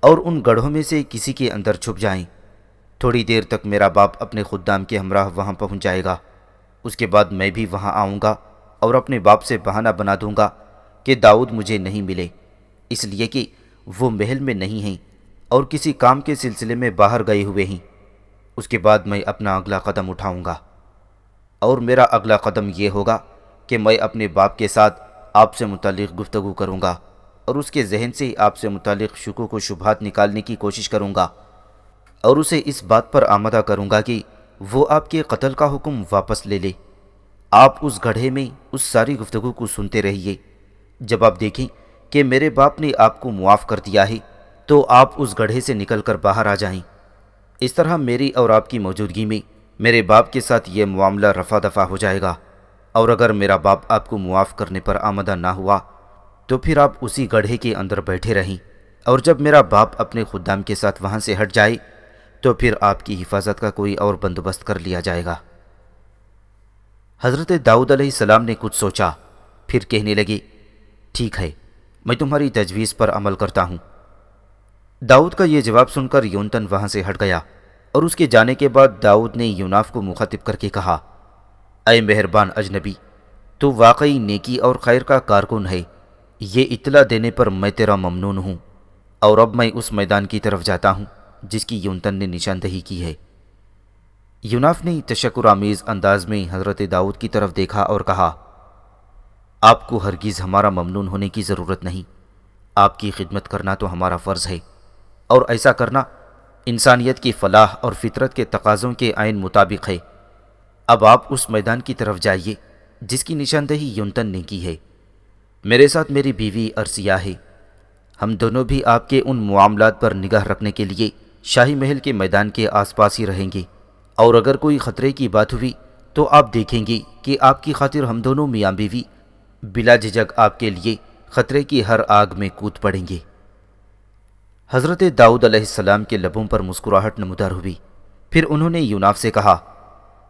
اور ان گڑھوں میں سے کسی کے اندر چھپ جائیں۔ تھوڑی دیر تک میرا باپ اپنے خدام کے ہمراہ وہاں پہنچ جائے گا، اس کے بعد میں بھی وہاں آؤں گا اور اپنے باپ سے بہانہ بنا دوں گا کہ داؤد مجھے نہیں ملے، اس لیے کہ وہ محل میں نہیں ہیں اور کسی کام کے سلسلے میں باہر گئے ہوئے ہیں۔ اس کے بعد میں اپنا اگلا قدم اٹھاؤں گا، اور میرا اگلا قدم یہ ہوگا کہ میں اپنے باپ کے ساتھ آپ سے متعلق گفتگو کروں گا اور اس کے ذہن سے آپ سے متعلق شکوک و شبہات نکالنے کی کوشش کروں گا، اور اسے اس بات پر آمادہ کروں گا کہ وہ آپ کے قتل کا حکم واپس لے لے۔ آپ اس گڑھے میں اس ساری گفتگو کو سنتے رہیے، جب آپ دیکھیں کہ میرے باپ نے آپ کو معاف کر دیا ہے تو آپ اس گڑھے سے نکل کر باہر آ جائیں۔ اس طرح میری اور آپ کی موجودگی میں میرے باپ کے ساتھ یہ معاملہ رفع دفع ہو جائے گا، اور اگر میرا باپ آپ کو معاف کرنے پر آمادہ نہ ہوا تو پھر آپ اسی گڑھے کے اندر بیٹھے رہیں، اور جب میرا باپ اپنے خدام کے ساتھ وہاں سے ہٹ جائے تو پھر آپ کی حفاظت کا کوئی اور بندوبست کر لیا جائے گا۔ حضرت داؤد علیہ السلام نے کچھ سوچا، پھر کہنے لگے، ٹھیک ہے، میں تمہاری تجویز پر عمل کرتا ہوں۔ داؤد کا یہ جواب سن کر یونتن وہاں سے ہٹ گیا، اور اس کے جانے کے بعد داؤد نے یوناف کو مخاطب کر کے کہا، اے مہربان اجنبی، تو واقعی نیکی اور خیر کا کارکن ہے، یہ اطلاع دینے پر میں تیرا ممنون ہوں، اور اب میں اس میدان کی طرف جاتا ہوں جس کی یونتن نے نشاندہی کی ہے۔ یوناف نے تشکر آمیز انداز میں حضرت داؤد کی طرف دیکھا اور کہا، آپ کو ہرگز ہمارا ممنون ہونے کی ضرورت نہیں، آپ کی خدمت کرنا تو ہمارا فرض ہے، اور ایسا کرنا انسانیت کی فلاح اور فطرت کے تقاضوں کے عین مطابق ہے۔ اب آپ اس میدان کی طرف جائیے جس کی نشاندہی یونتن نے کی ہے۔ میرے ساتھ میری بیوی ارسیہ ہے، ہم دونوں بھی آپ کے ان معاملات پر نگاہ رکھنے کے لیے شاہی محل کے میدان کے آس پاس ہی رہیں گے، اور اگر کوئی خطرے کی بات ہوئی تو آپ دیکھیں گے کہ آپ کی خاطر ہم دونوں میاں بیوی بلا جھجک آپ کے لیے خطرے کی ہر آگ میں کود پڑیں گے۔ حضرت داؤد علیہ السلام کے لبوں پر مسکراہٹ نمودار ہوئی، پھر انہوں نے یوناف سے کہا،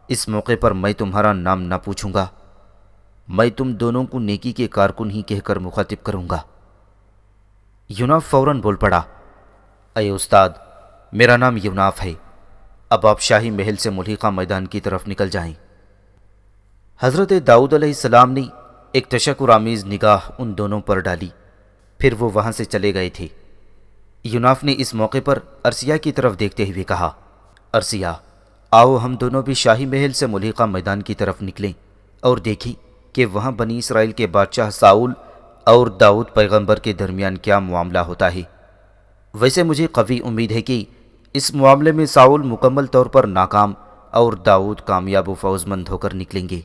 اس موقع پر میں تمہارا نام نہ پوچھوں گا، میں تم دونوں کو نیکی کے کارکن ہی کہہ کر مخاطب کروں گا۔ یوناف فوراً بول پڑا، اے استاد، میرا نام یوناف ہے، اب آپ شاہی محل سے ملحقہ میدان کی طرف نکل جائیں۔ حضرت داؤد علیہ السلام نے ایک تشکر آمیز نگاہ ان دونوں پر ڈالی، پھر وہ وہاں سے چلے گئے تھے۔ یوناف نے اس موقع پر ارسیہ کی طرف دیکھتے ہوئے کہا، ارسیہ، آؤ ہم دونوں بھی شاہی محل سے ملحقہ میدان کی طرف نکلیں اور دیکھیں کہ وہاں بنی اسرائیل کے بادشاہ ساؤل اور داؤد پیغمبر کے درمیان کیا معاملہ ہوتا ہے۔ ویسے مجھے قوی امید ہے کہ اس معاملے میں ساؤل مکمل طور پر ناکام اور داؤد کامیاب و فوز مند ہو کر نکلیں گے۔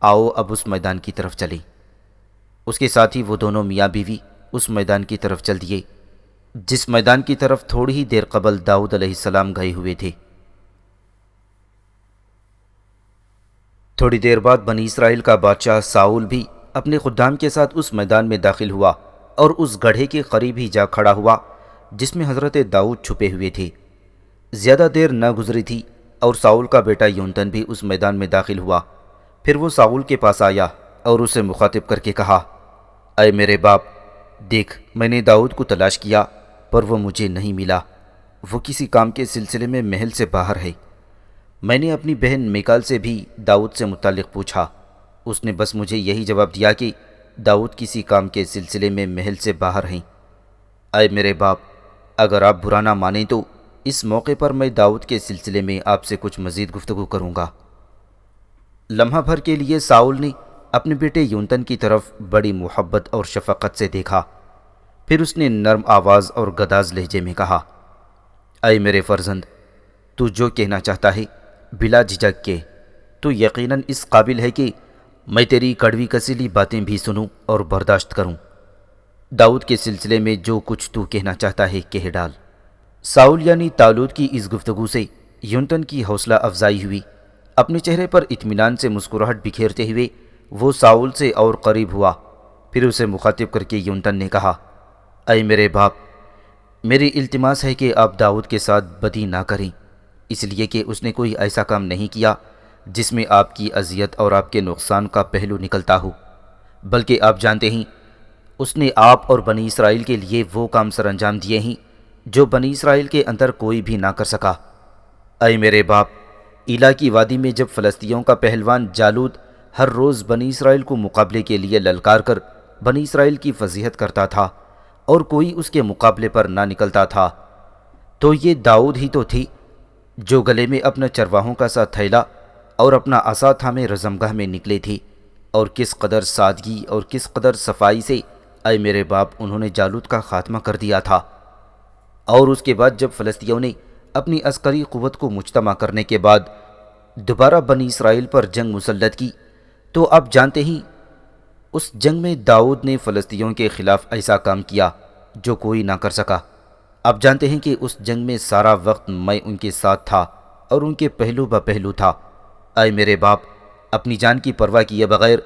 آؤ اب اس میدان کی طرف چلیں۔ اس کے ساتھ ہی وہ دونوں میاں بیوی اس میدان کی طرف چل دیے۔ جس میدان کی طرف تھوڑی ہی دیر قبل داؤد علیہ السلام گئے ہوئے تھے۔ تھوڑی دیر بعد بنی اسرائیل کا بادشاہ ساؤل بھی اپنے خدام کے ساتھ اس میدان میں داخل ہوا اور اس گڑھے کے قریب ہی جا کھڑا ہوا جس میں حضرت داؤد چھپے ہوئے تھے۔ زیادہ دیر نہ گزری تھی اور ساؤل کا بیٹا یونتن بھی اس میدان میں داخل ہوا۔ پھر وہ ساؤل کے پاس آیا اور اسے مخاطب کر کے کہا، اے میرے باپ، دیکھ میں نے داؤد کو تلاش کیا پر وہ مجھے نہیں ملا، وہ کسی کام کے سلسلے میں محل سے باہر ہے۔ میں نے اپنی بہن میکال سے بھی داؤد سے متعلق پوچھا، اس نے بس مجھے یہی جواب دیا کہ داؤد کسی کام کے سلسلے میں محل سے باہر ہیں۔ اے میرے باپ، اگر آپ برا نہ مانیں تو اس موقع پر میں داؤد کے سلسلے میں آپ سے کچھ مزید گفتگو کروں گا۔ لمحہ بھر کے لیے ساؤل نے اپنے بیٹے یونتن کی طرف بڑی محبت اور شفقت سے دیکھا، پھر اس نے نرم آواز اور گداز لہجے میں کہا، اے میرے فرزند، تو جو کہنا چاہتا ہے بلا جھجک کے، تو یقیناً اس قابل ہے کہ میں تیری کڑوی کسیلی باتیں بھی سنوں اور برداشت کروں۔ داؤد کے سلسلے میں جو کچھ تو کہنا چاہتا ہے کہہ ڈال۔ ساؤل یعنی طالوت کی اس گفتگو سے یونتن کی حوصلہ افزائی ہوئی۔ اپنے چہرے پر اطمینان سے مسکراہٹ بکھیرتے ہوئے وہ ساؤل سے اور قریب ہوا، پھر اسے مخاطب کر کے یونتن نے کہا، اے میرے باپ، میری التماس ہے کہ آپ داؤد کے ساتھ بدی نہ کریں، اس لیے کہ اس نے کوئی ایسا کام نہیں کیا جس میں آپ کی اذیت اور آپ کے نقصان کا پہلو نکلتا ہو، بلکہ آپ جانتے ہیں اس نے آپ اور بنی اسرائیل کے لیے وہ کام سر انجام دیے ہیں جو بنی اسرائیل کے اندر کوئی بھی نہ کر سکا۔ اے میرے باپ، ایلا کی وادی میں جب فلسطینیوں کا پہلوان جالوت ہر روز بنی اسرائیل کو مقابلے کے لیے للکار کر بنی اسرائیل کی فضیحت کرتا تھا اور کوئی اس کے مقابلے پر نہ نکلتا تھا، تو یہ داؤد ہی تو تھی جو گلے میں اپنا چرواہوں کا سا تھیلا اور اپنا عصا تھامے رزمگاہ میں نکلے تھے، اور کس قدر سادگی اور کس قدر صفائی سے اے میرے باپ انہوں نے جالوت کا خاتمہ کر دیا تھا۔ اور اس کے بعد جب فلسطینیوں نے اپنی عسکری قوت کو مجتمع کرنے کے بعد دوبارہ بنی اسرائیل پر جنگ مسلط کی، تو آپ جانتے ہیں اس جنگ میں داؤد نے فلسطینیوں کے خلاف ایسا کام کیا جو کوئی نہ کر سکا۔ آپ جانتے ہیں کہ اس جنگ میں سارا وقت میں ان کے ساتھ تھا اور ان کے پہلو بہ پہلو تھا۔ اے میرے باپ، اپنی جان کی پرواہ کیے بغیر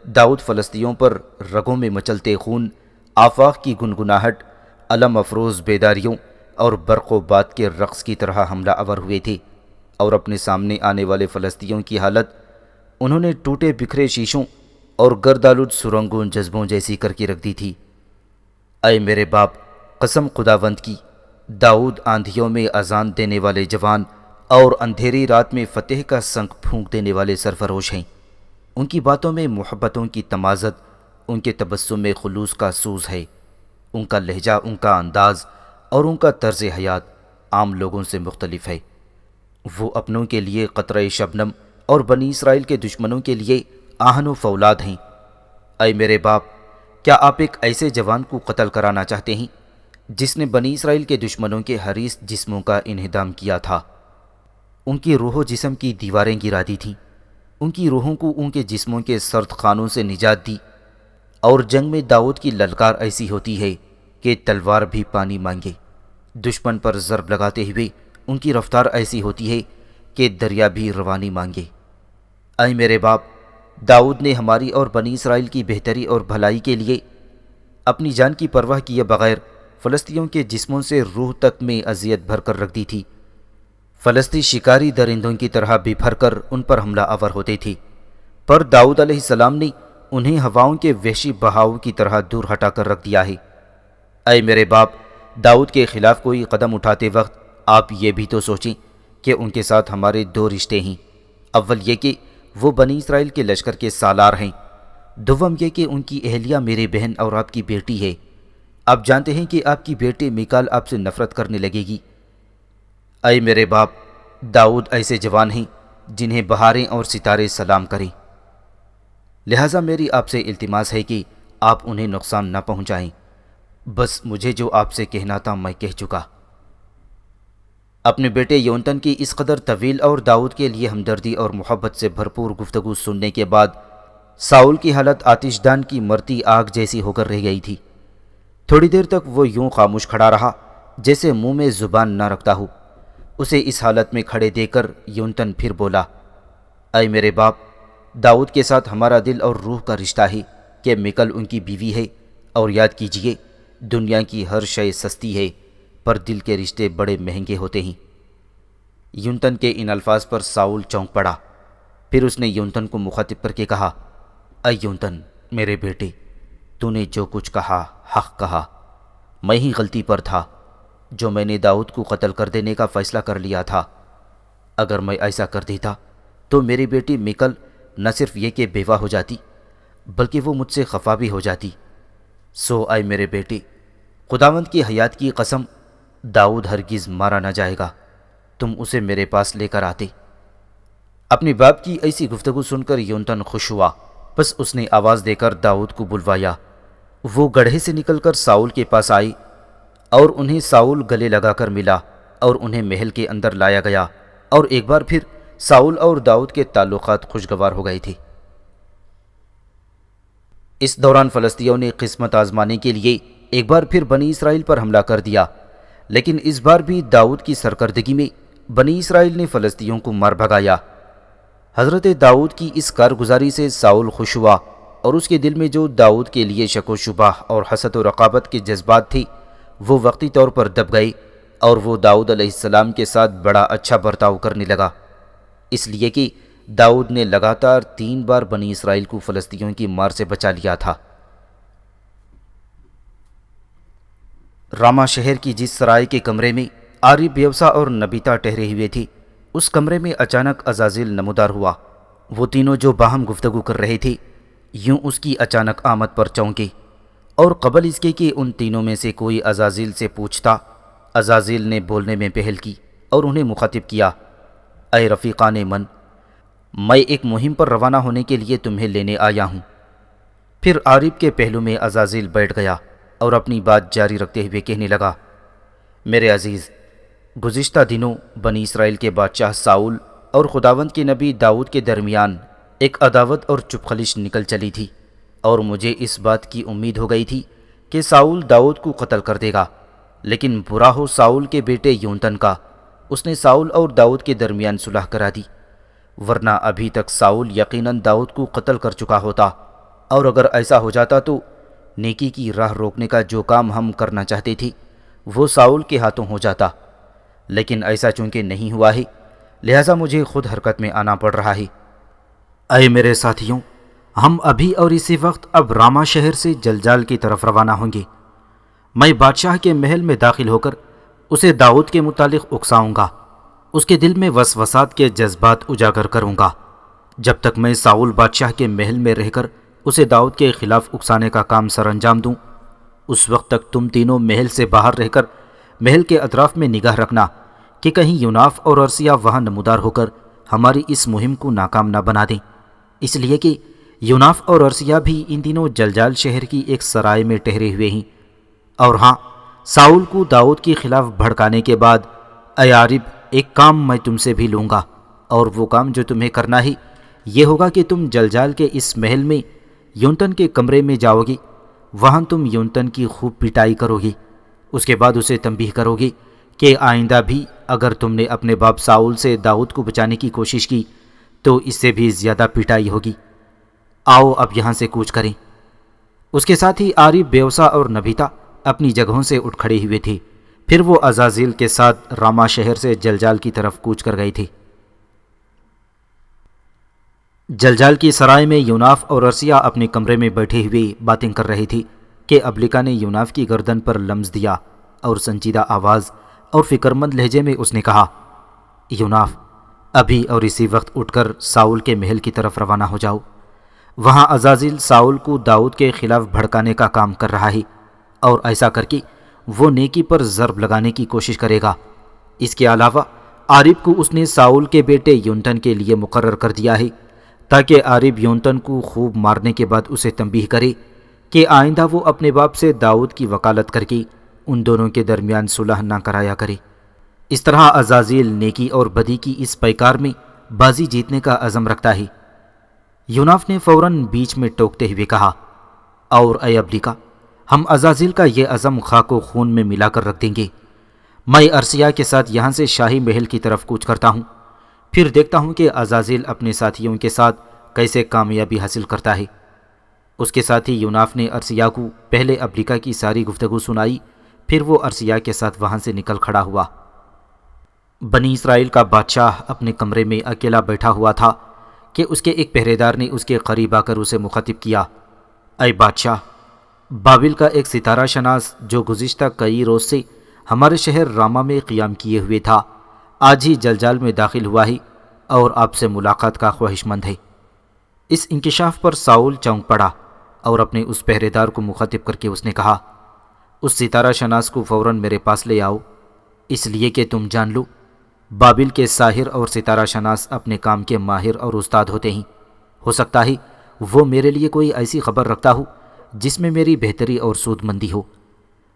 داؤد فلسطینیوں پر رگوں میں مچلتے خون، آفاق کی گنگناہٹ، علم افروز بیداریوں اور برق و باد کے رقص کی طرح حملہ آور ہوئے تھے، اور اپنے سامنے آنے والے فلسطینیوں کی حالت انہوں نے ٹوٹے بکھرے شیشوں اور گردآلود سرنگوں جذبوں جیسی کر کے رکھ دی تھی۔ اے میرے باپ، قسم خداوند کی، داؤد آندھیوں میں اذان دینے والے جوان اور اندھیری رات میں فتح کا سنگ پھونک دینے والے سرفروش ہیں۔ ان کی باتوں میں محبتوں کی تمازت، ان کے تبسم میں خلوص کا سوز ہے، ان کا لہجہ، ان کا انداز اور ان کا طرز حیات عام لوگوں سے مختلف ہے۔ وہ اپنوں کے لیے قطرہ شبنم اور بنی اسرائیل کے دشمنوں کے لیے آہن و فولاد ہیں۔ اے میرے باپ، کیا آپ ایک ایسے جوان کو قتل کرانا چاہتے ہیں جس نے بنی اسرائیل کے دشمنوں کے حریص جسموں کا انہدام کیا تھا، ان کی روح و جسم کی دیواریں گرا دی تھیں، ان کی روحوں کو ان کے جسموں کے سرد خانوں سے نجات دی؟ اور جنگ میں داؤد کی للکار ایسی ہوتی ہے کہ تلوار بھی پانی مانگے، دشمن پر ضرب لگاتے ہوئے ان کی رفتار ایسی ہوتی ہے کہ دریا بھی روانی مانگے۔ اے میرے باپ، داؤد نے ہماری اور بنی اسرائیل کی بہتری اور بھلائی کے لیے اپنی جان کی پرواہ کیے بغیر فلسطینیوں کے جسموں سے روح تک میں اذیت بھر کر رکھ دی تھی۔ فلسطی شکاری درندوں کی طرح بپھر کر ان پر حملہ آور ہوتے تھے، پر داؤد علیہ السلام نے انہیں ہواؤں کے وحشی بہاؤ کی طرح دور ہٹا کر رکھ دیا ہے۔ اے میرے باپ، داؤد کے خلاف کوئی قدم اٹھاتے وقت آپ یہ بھی تو سوچیں کہ ان کے ساتھ ہمارے دو رشتے ہیں۔ اول یہ کہ وہ بنی اسرائیل کے لشکر کے سالار ہیں، دوم یہ کہ ان کی اہلیہ میری بہن اور آپ کی بیٹی ہے۔ آپ جانتے ہیں کہ آپ کی بیٹی میکال آپ سے نفرت کرنے لگے گی۔ اے میرے باپ، داؤد ایسے جوان ہیں جنہیں بہاریں اور ستارے سلام کریں، لہٰذا میری آپ سے التماس ہے کہ آپ انہیں نقصان نہ پہنچائیں۔ بس مجھے جو آپ سے کہنا تھا میں کہہ چکا۔ اپنے بیٹے یونتن کی اس قدر طویل اور داؤد کے لیے ہمدردی اور محبت سے بھرپور گفتگو سننے کے بعد ساؤل کی حالت آتش دان کی مرتی آگ جیسی ہو کر رہ گئی تھی۔ تھوڑی دیر تک وہ یوں خاموش کھڑا رہا جیسے منہ میں زبان نہ رکھتا ہو۔ اسے اس حالت میں کھڑے دیکھ کر یونتن پھر بولا، اے میرے باپ، داؤد کے ساتھ ہمارا دل اور روح کا رشتہ ہے کہ مکل ان کی بیوی ہے، اور یاد کیجئے دنیا کی ہر شے سستی ہے پر دل کے رشتے بڑے مہنگے ہوتے ہیں۔ یونتن کے ان الفاظ پر ساؤل چونک پڑا۔ پھر اس نے یونتن کو مخاطب کر کے کہا، اے یونتن میرے بیٹے، تو نے جو کچھ کہا حق کہا، میں ہی غلطی پر تھا جو میں نے داؤد کو قتل کر دینے کا فیصلہ کر لیا تھا۔ اگر میں ایسا کر دیتا تو میری بیٹی مکل نہ صرف یہ کہ بیوہ ہو جاتی بلکہ وہ مجھ سے خفا بھی ہو جاتی۔ سو اے میرے بیٹے، خداوند کی حیات کی قسم، داؤد ہرگز مارا نہ جائے گا، تم اسے میرے پاس لے کر آتے۔ اپنے باپ کی ایسی گفتگو سن کر یونتن خوش ہوا، بس اس نے آواز دے کر داؤد کو بلوایا۔ وہ گڑھے سے نکل کر ساؤل کے پاس آئے اور انہیں ساؤل گلے لگا کر ملا اور انہیں محل کے اندر لایا گیا، اور ایک بار پھر ساؤل اور داؤد کے تعلقات خوشگوار ہو گئے تھے۔ اس دوران فلسطینیوں نے قسمت آزمانے کے لیے ایک بار پھر بنی اسرائیل پر حملہ کر دیا، لیکن اس بار بھی داؤد کی سرکردگی میں بنی اسرائیل نے فلسطینیوں کو مار بھگایا۔ حضرت داؤد کی اس کارگزاری سے ساؤل خوش ہوا، اور اس کے دل میں جو داؤد کے لیے شک و شبہ اور حسد و رقابت کے جذبات تھے وہ وقتی طور پر دب گئے، اور وہ داؤد علیہ السلام کے ساتھ بڑا اچھا برتاؤ کرنے لگا، اس لیے کہ داؤد نے لگاتار 3 بار بنی اسرائیل کو فلسطینیوں کی مار سے بچا لیا تھا۔ راما شہر کی جس سرائے کے کمرے میں آریب بیوسا اور نبیتا ٹھہرے ہوئے تھے، اس کمرے میں اچانک عزازیل نمودار ہوا۔ وہ تینوں جو باہم گفتگو کر رہے تھے یوں اس کی اچانک آمد پر چونکے، اور قبل اس کے کہ ان تینوں میں سے کوئی عزازیل سے پوچھتا، عزازیل نے بولنے میں پہل کی اور انہیں مخاطب کیا، اے رفیقان من، میں ایک مہم پر روانہ ہونے کے لیے تمہیں لینے آیا ہوں۔ پھر آریب کے پہلو میں عزازیل بیٹھ گیا اور اپنی بات جاری رکھتے ہوئے کہنے لگا، میرے عزیز، گزشتہ دنوں بنی اسرائیل کے بادشاہ ساؤل اور خداوند کے نبی داؤد کے درمیان ایک عداوت اور چپخلش نکل چلی تھی، اور مجھے اس بات کی امید ہو گئی تھی کہ ساؤل داؤد کو قتل کر دے گا، لیکن برا ہو ساؤل کے بیٹے یونتن کا، اس نے ساؤل اور داؤد کے درمیان صلح کرا دی، ورنہ ابھی تک ساؤل یقیناً داؤد کو قتل کر چکا ہوتا، اور اگر ایسا ہو جاتا تو نیکی کی راہ روکنے کا جو کام ہم کرنا چاہتے تھے وہ ساؤل کے ہاتھوں ہو جاتا، لیکن ایسا چونکہ نہیں ہوا ہے لہٰذا مجھے خود حرکت میں آنا پڑ رہا ہے۔ اے میرے ساتھیوں، ہم ابھی اور اسی وقت اب راما شہر سے جلجال کی طرف روانہ ہوں گے۔ میں بادشاہ کے محل میں داخل ہو کر اسے داؤد کے متعلق اکساؤں گا، اس کے دل میں وسوسات کے جذبات اجاگر کروں گا۔ جب تک میں ساؤل بادشاہ کے محل میں رہ کر اسے داؤد کے خلاف اکسانے کا کام سر انجام دوں، اس وقت تک تم تینوں محل سے باہر رہ کر محل کے اطراف میں نگاہ رکھنا کہ کہیں یوناف اور ارسیہ وہاں نمودار ہو کر ہماری اس مہم کو ناکام نہ بنا دیں، اس لیے کہ یوناف اور ارسیہ بھی ان دنوں جلجال شہر کی ایک سرائے میں ٹھہرے ہوئے ہیں۔ اور ہاں، ساؤل کو داؤد کے خلاف بھڑکانے کے بعد اے آریب، ایک کام میں تم سے بھی لوں گا، اور وہ کام جو تمہیں کرنا ہے یہ ہوگا کہ تم جلجال کے اس محل میں یونتن کے کمرے میں جاؤ گے، وہاں تم یونتن کی خوب پٹائی کرو گے، اس کے بعد اسے تنبیہ کرو گے کہ آئندہ بھی اگر تم نے اپنے باپ ساؤل سے داؤد کو بچانے کی کوشش کی تو اس سے بھی زیادہ پٹائی ہوگی۔ آؤ اب یہاں سے کوچ کریں۔ اس کے ساتھ ہی آریب بیوسا اور نبیتا اپنی جگہوں سے اٹھ کھڑے ہوئے تھے، پھر وہ عزازیل کے ساتھ راما شہر سے جلجال کی طرف کوچ کر گئے تھے۔ جلجال کی سرائے میں یوناف اور ارسیہ اپنے کمرے میں بیٹھے ہوئے باتیں کر رہے تھے کہ ابلیکا نے یوناف کی گردن پر لمس دیا، اور سنجیدہ آواز اور فکرمند لہجے میں اس نے کہا، یوناف، ابھی اور اسی وقت اٹھ کر ساؤل کے محل کی طرف روانہ ہو جاؤ، وہاں عزازیل ساؤل کو داؤد کے خلاف بھڑکانے کا کام کر رہا ہے، اور ایسا کر کے وہ نیکی پر ضرب لگانے کی کوشش کرے گا۔ اس کے علاوہ آریب کو اس نے ساؤل کے بیٹے یونتن کے لیے مقرر کر دیا ہے تاکہ آریب یونتن کو خوب مارنے کے بعد اسے تنبیہ کرے کہ آئندہ وہ اپنے باپ سے داؤد کی وکالت کر کے ان دونوں کے درمیان صلح نہ کرایا کرے۔ اس طرح عزازیل نیکی اور بدی کی اس پیکار میں بازی جیتنے کا عزم رکھتا ہے۔ یوناف نے فوراً بیچ میں ٹوکتے ہوئے کہا، اور اے ابلیکا، ہم عزازیل کا یہ عزم خاک و خون میں ملا کر رکھ دیں گے۔ میں ارسیہ کے ساتھ یہاں سے شاہی محل کی طرف کوچ کرتا ہوں، پھر دیکھتا ہوں کہ عزازیل اپنے ساتھیوں کے ساتھ کیسے کامیابی حاصل کرتا ہے۔ اس کے ساتھی یوناف نے ارسیہ کو پہلے ابلیکا کی ساری گفتگو سنائی، پھر وہ ارسیہ کے ساتھ وہاں سے نکل کھڑا ہوا۔ بنی اسرائیل کا بادشاہ اپنے کمرے میں اکیلا بیٹھا ہوا تھا کہ اس کے ایک پہرے دار نے اس کے قریب آ کر اسے مخاطب کیا، اے بادشاہ، بابل کا ایک ستارہ شناس جو گزشتہ کئی روز سے ہمارے شہر راما میں قیام کیے ہوئے تھا، آج ہی جلجال میں داخل ہوا ہے اور آپ سے ملاقات کا خواہش مند ہے۔ اس انکشاف پر ساؤل چونک پڑا اور اپنے اس پہرے دار کو مخاطب کر کے اس نے کہا، اس ستارہ شناس کو فوراً میرے پاس لے آؤ، اس لیے کہ تم جان لو بابل کے ساحر اور ستارہ شناس اپنے کام کے ماہر اور استاد ہوتے ہیں۔ ہو سکتا ہے وہ میرے لیے کوئی ایسی خبر رکھتا ہو جس میں میری بہتری اور سود مندی ہو،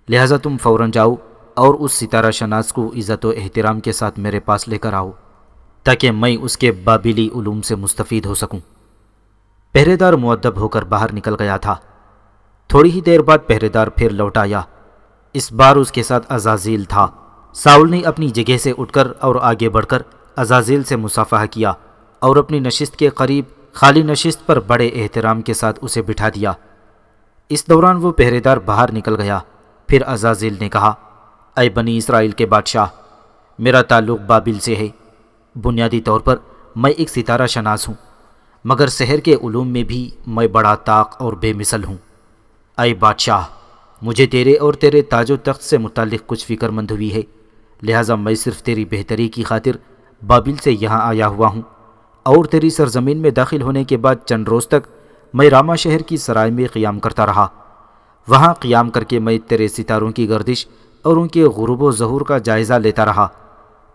لہٰذا تم فوراً جاؤ اور اس ستارہ شناس کو عزت و احترام کے ساتھ میرے پاس لے کر آؤ تاکہ میں اس کے بابلی علوم سے مستفید ہو سکوں۔ پہرے دار مؤدب ہو کر باہر نکل گیا تھا۔ تھوڑی ہی دیر بعد پہرے دار پھر لوٹ آیا، اس بار اس کے ساتھ عزازیل تھا۔ ساؤل نے اپنی جگہ سے اٹھ کر اور آگے بڑھ کر عزازیل سے مصافحہ کیا اور اپنی نشست کے قریب خالی نشست پر بڑے احترام کے ساتھ اسے بٹھا دیا۔ اس دوران وہ پہرے دار باہر نکل گیا۔ پھر عزازیل نے کہا، اے بنی اسرائیل کے بادشاہ، میرا تعلق بابل سے ہے۔ بنیادی طور پر میں ایک ستارہ شناس ہوں، مگر سحر کے علوم میں بھی میں بڑا طاق اور بے مثل ہوں۔ اے بادشاہ، مجھے تیرے اور تیرے تاج و تخت سے متعلق کچھ فکر مند ہوئی ہے، لہٰذا میں صرف تیری بہتری کی خاطر بابل سے یہاں آیا ہوا ہوں، اور تیری سرزمین میں داخل ہونے کے بعد چند روز تک میں راما شہر کی سرائے میں قیام کرتا رہا۔ وہاں قیام کر کے میں تیرے ستاروں کی گردش اور ان کے غروب و ظہور کا جائزہ لیتا رہا،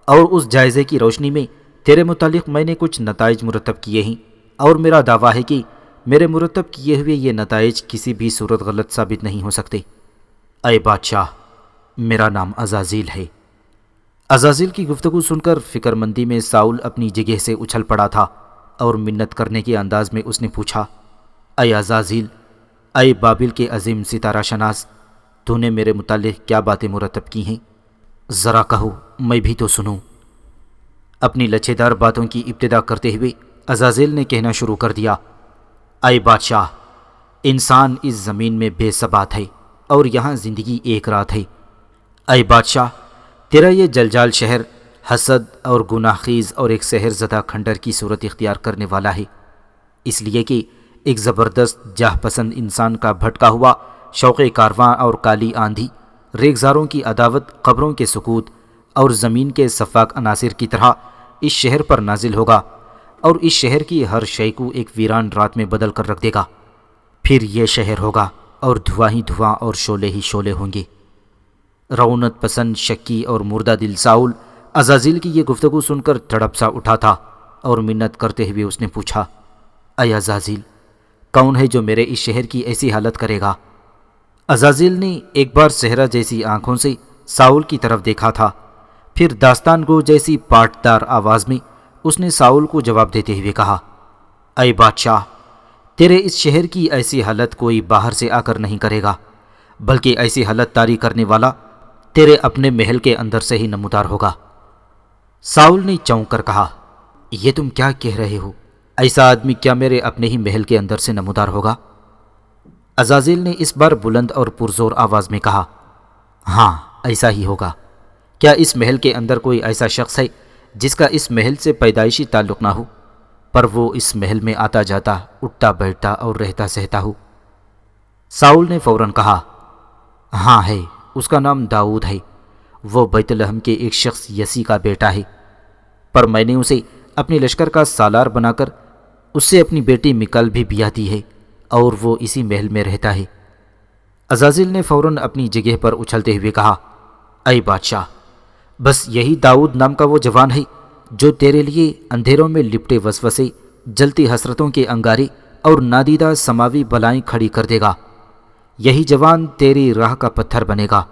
اور اس جائزے کی روشنی میں تیرے متعلق میں نے کچھ نتائج مرتب کیے ہیں، اور میرا دعویٰ ہے کہ میرے مرتب کیے ہوئے یہ نتائج کسی بھی صورت غلط ثابت نہیں ہو سکتے۔ اے بادشاہ، میرا نام عزازیل ہے۔ عزازیل کی گفتگو سن کر فکر مندی میں ساؤل اپنی جگہ سے اچھل پڑا تھا اور منت کرنے کے انداز میں اس نے پوچھا، اے عزازیل، اے بابل کے عظیم ستارہ شناس، تو نے میرے متعلق کیا باتیں مرتب کی ہیں؟ ذرا کہو، میں بھی تو سنوں۔ اپنی لچھے دار باتوں کی ابتدا کرتے ہوئے عزازیل نے کہنا شروع کر دیا، اے بادشاہ، انسان اس زمین میں بے ثبات ہے اور یہاں زندگی ایک رات ہے۔ اے بادشاہ، تیرا یہ جلجال شہر حسد اور گناہ خیز اور ایک سحر زدہ کھنڈر کی صورت اختیار کرنے والا ہے، اس لیے کہ ایک زبردست جاہ پسند انسان کا بھٹکا ہوا شوق کارواں اور کالی آندھی ریگزاروں کی عداوت، قبروں کے سکوت اور زمین کے سفاک عناصر کی طرح اس شہر پر نازل ہوگا اور اس شہر کی ہر شے کو ایک ویران رات میں بدل کر رکھ دے گا۔ پھر یہ شہر ہوگا اور دھواں ہی دھواں اور شعلے ہی شعلے ہوں گے۔ رونت پسند، شکی اور مردہ دل ساؤل عزازیل کی یہ گفتگو سن کر تڑپ سا اٹھا تھا اور منت کرتے ہوئے اس نے پوچھا، اے عزازیل، کون ہے جو میرے اس شہر کی ایسی حالت کرے گا؟ عزازیل نے ایک بار صحرا جیسی آنکھوں سے ساؤل کی طرف دیکھا تھا، پھر داستان گو جیسی پاٹدار آواز میں اس نے ساؤل کو جواب دیتے ہوئے کہا، اے بادشاہ، تیرے اس شہر کی ایسی حالت کوئی باہر سے آ کر نہیں کرے گا، بلکہ ایسی حالت طاری کرنے والا تیرے اپنے محل کے اندر سے ہی نمودار ہوگا۔ ساؤل نے چونک کر کہا، یہ تم کیا کہہ رہے ہو؟ ایسا آدمی کیا میرے اپنے ہی محل کے اندر سے نمودار ہوگا؟ عزازیل نے اس بار بلند اور پرزور آواز میں کہا، ہاں، ایسا ہی ہوگا۔ کیا اس محل کے اندر کوئی ایسا شخص ہے جس کا اس محل سے پیدائشی تعلق نہ ہو، پر وہ اس محل میں آتا جاتا، اٹھتا بیٹھتا اور رہتا سہتا ہو؟ ساؤل نے فوراً کہا، ہاں ہے، اس کا نام داؤد ہے، وہ بیت لحم کے ایک شخص یسی کا بیٹا ہے، پر میں نے اسے اپنی لشکر کا سالار بنا کر اس سے اپنی بیٹی مکال بھی بیاہ دی ہے، اور وہ اسی محل میں رہتا ہے۔ عزازیل نے فوراً اپنی جگہ پر اچھلتے ہوئے کہا، اے بادشاہ، بس یہی داؤد نام کا وہ جوان ہے جو تیرے لیے اندھیروں میں لپٹے وسوسے، جلتی حسرتوں کے انگارے اور نادیدہ سماوی بلائیں کھڑی کر دے گا۔ یہی جوان تیری راہ کا پتھر بنے گا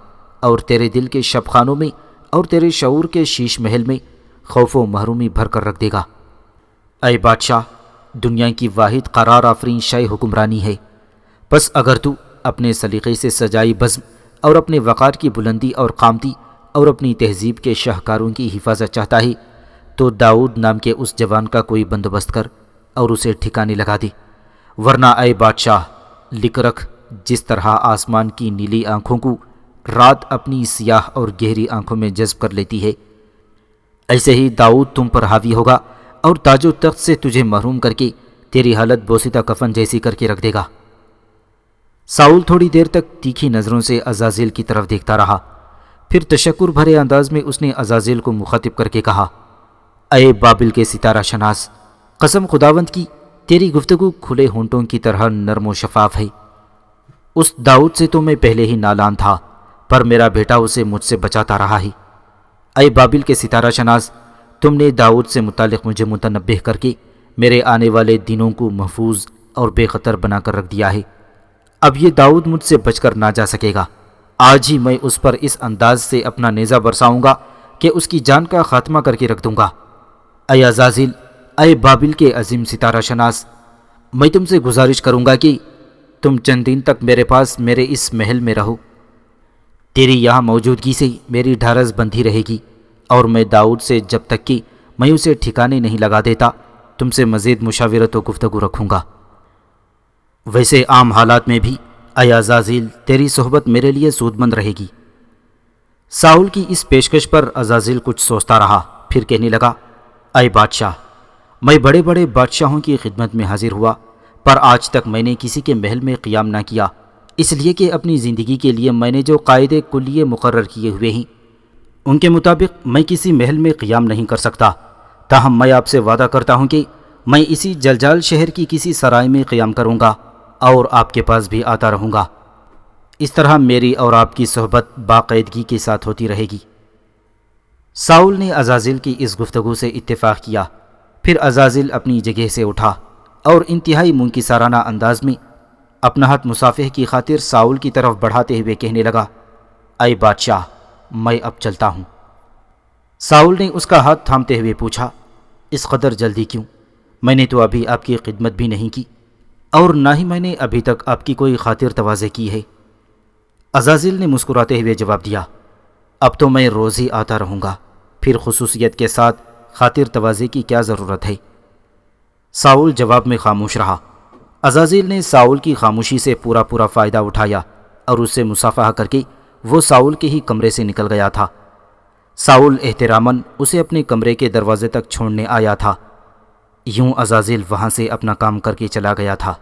اور تیرے دل کے شب خانوں میں اور تیرے شعور کے شیش محل میں خوف و محرومی بھر کر رکھ دے گا۔ اے بادشاہ، دنیا کی واحد قرار آفرین شے حکمرانی ہے، پس اگر تو اپنے سلیقے سے سجائی بزم اور اپنے وقار کی بلندی اور قامتی اور اپنی تہذیب کے شاہکاروں کی حفاظت چاہتا ہے تو داؤد نام کے اس جوان کا کوئی بندوبست کر اور اسے ٹھکانے لگا دے، ورنہ اے بادشاہ لکھ رکھ، جس طرح آسمان کی نیلی آنکھوں کو رات اپنی سیاہ اور گہری آنکھوں میں جذب کر لیتی ہے، ایسے ہی داؤد تم پر حاوی ہوگا اور تاج و تخت سے تجھے محروم کر کے تیری حالت بوسیدہ کفن جیسی کر کے رکھ دے گا۔ ساؤل تھوڑی دیر تک تیکھی نظروں سے عزازیل کی طرف دیکھتا رہا، پھر تشکر بھرے انداز میں اس نے عزازیل کو مخاطب کر کے کہا، اے بابل کے ستارہ شناس، قسم خداوند کی تیری گفتگو کھلے ہونٹوں کی طرح نرم و شفاف ہے۔ اس داؤد سے تو میں پہلے ہی نالان تھا، پر میرا بیٹا اسے مجھ سے بچاتا رہا ہے۔ اے بابل کے ستارہ شناس، تم نے داؤد سے متعلق مجھے متنبہ کر کے میرے آنے والے دنوں کو محفوظ اور بے خطر بنا کر رکھ دیا ہے۔ اب یہ داؤد مجھ سے بچ کر نہ جا سکے گا۔ آج ہی میں اس پر اس انداز سے اپنا نیزہ برساؤں گا کہ اس کی جان کا خاتمہ کر کے رکھ دوں گا۔ اے عزازیل، اے بابل کے عظیم ستارہ شناس، میں تم سے گزارش کروں گا کہ تم چند دن تک میرے پاس میرے اس محل میں رہو۔ تیری یہاں موجودگی سے میری ڈھارس بندھی رہے گی، اور میں داؤد سے جب تک کہ میں اسے ٹھکانے نہیں لگا دیتا تم سے مزید مشاورت و گفتگو رکھوں گا۔ ویسے عام حالات میں بھی اے عزازیل تیری صحبت میرے لیے سود مند رہے گی۔ ساؤل کی اس پیشکش پر عزازیل کچھ سوچتا رہا، پھر کہنے لگا، اے بادشاہ، میں بڑے بڑے بادشاہوں کی خدمت میں حاضر ہوا، پر آج تک میں نے کسی کے محل میں قیام نہ کیا، اس لیے کہ اپنی زندگی کے لیے میں نے جو قاعدے کلیے مقرر کیے ہوئے ہیں ان کے مطابق میں کسی محل میں قیام نہیں کر سکتا۔ تاہم میں آپ سے وعدہ کرتا ہوں کہ میں اسی جلجال شہر کی کسی سرائے میں قیام کروں گا اور آپ کے پاس بھی آتا رہوں گا۔ اس طرح میری اور آپ کی صحبت باقاعدگی کے ساتھ ہوتی رہے گی۔ ساؤل نے عزازیل کی اس گفتگو سے اتفاق کیا، پھر عزازیل اپنی جگہ سے اٹھا اور انتہائی منکسارانہ انداز میں اپنا ہاتھ مصافحہ کی خاطر ساؤل کی طرف بڑھاتے ہوئے کہنے لگا، اے بادشاہ، میں اب چلتا ہوں۔ ساؤل نے اس کا ہاتھ تھامتے ہوئے پوچھا، اس قدر جلدی کیوں؟ میں نے تو ابھی آپ کی خدمت بھی نہیں کی، اور نہ ہی میں نے ابھی تک آپ کی کوئی خاطر تواضع کی ہے۔ عزازیل نے مسکراتے ہوئے جواب دیا، اب تو میں روز ہی آتا رہوں گا، پھر خصوصیت کے ساتھ خاطر تواضع کی کیا ضرورت ہے؟ ساؤل جواب میں خاموش رہا۔ عزازیل نے ساؤل کی خاموشی سے پورا فائدہ اٹھایا اور اس سے مصافحہ کر کے وہ ساؤل کے ہی کمرے سے نکل گیا تھا۔ ساؤل احتراماً اسے اپنے کمرے کے دروازے تک چھوڑنے آیا تھا۔ یوں عزازیل وہاں سے اپنا کام کر کے چلا گیا تھا۔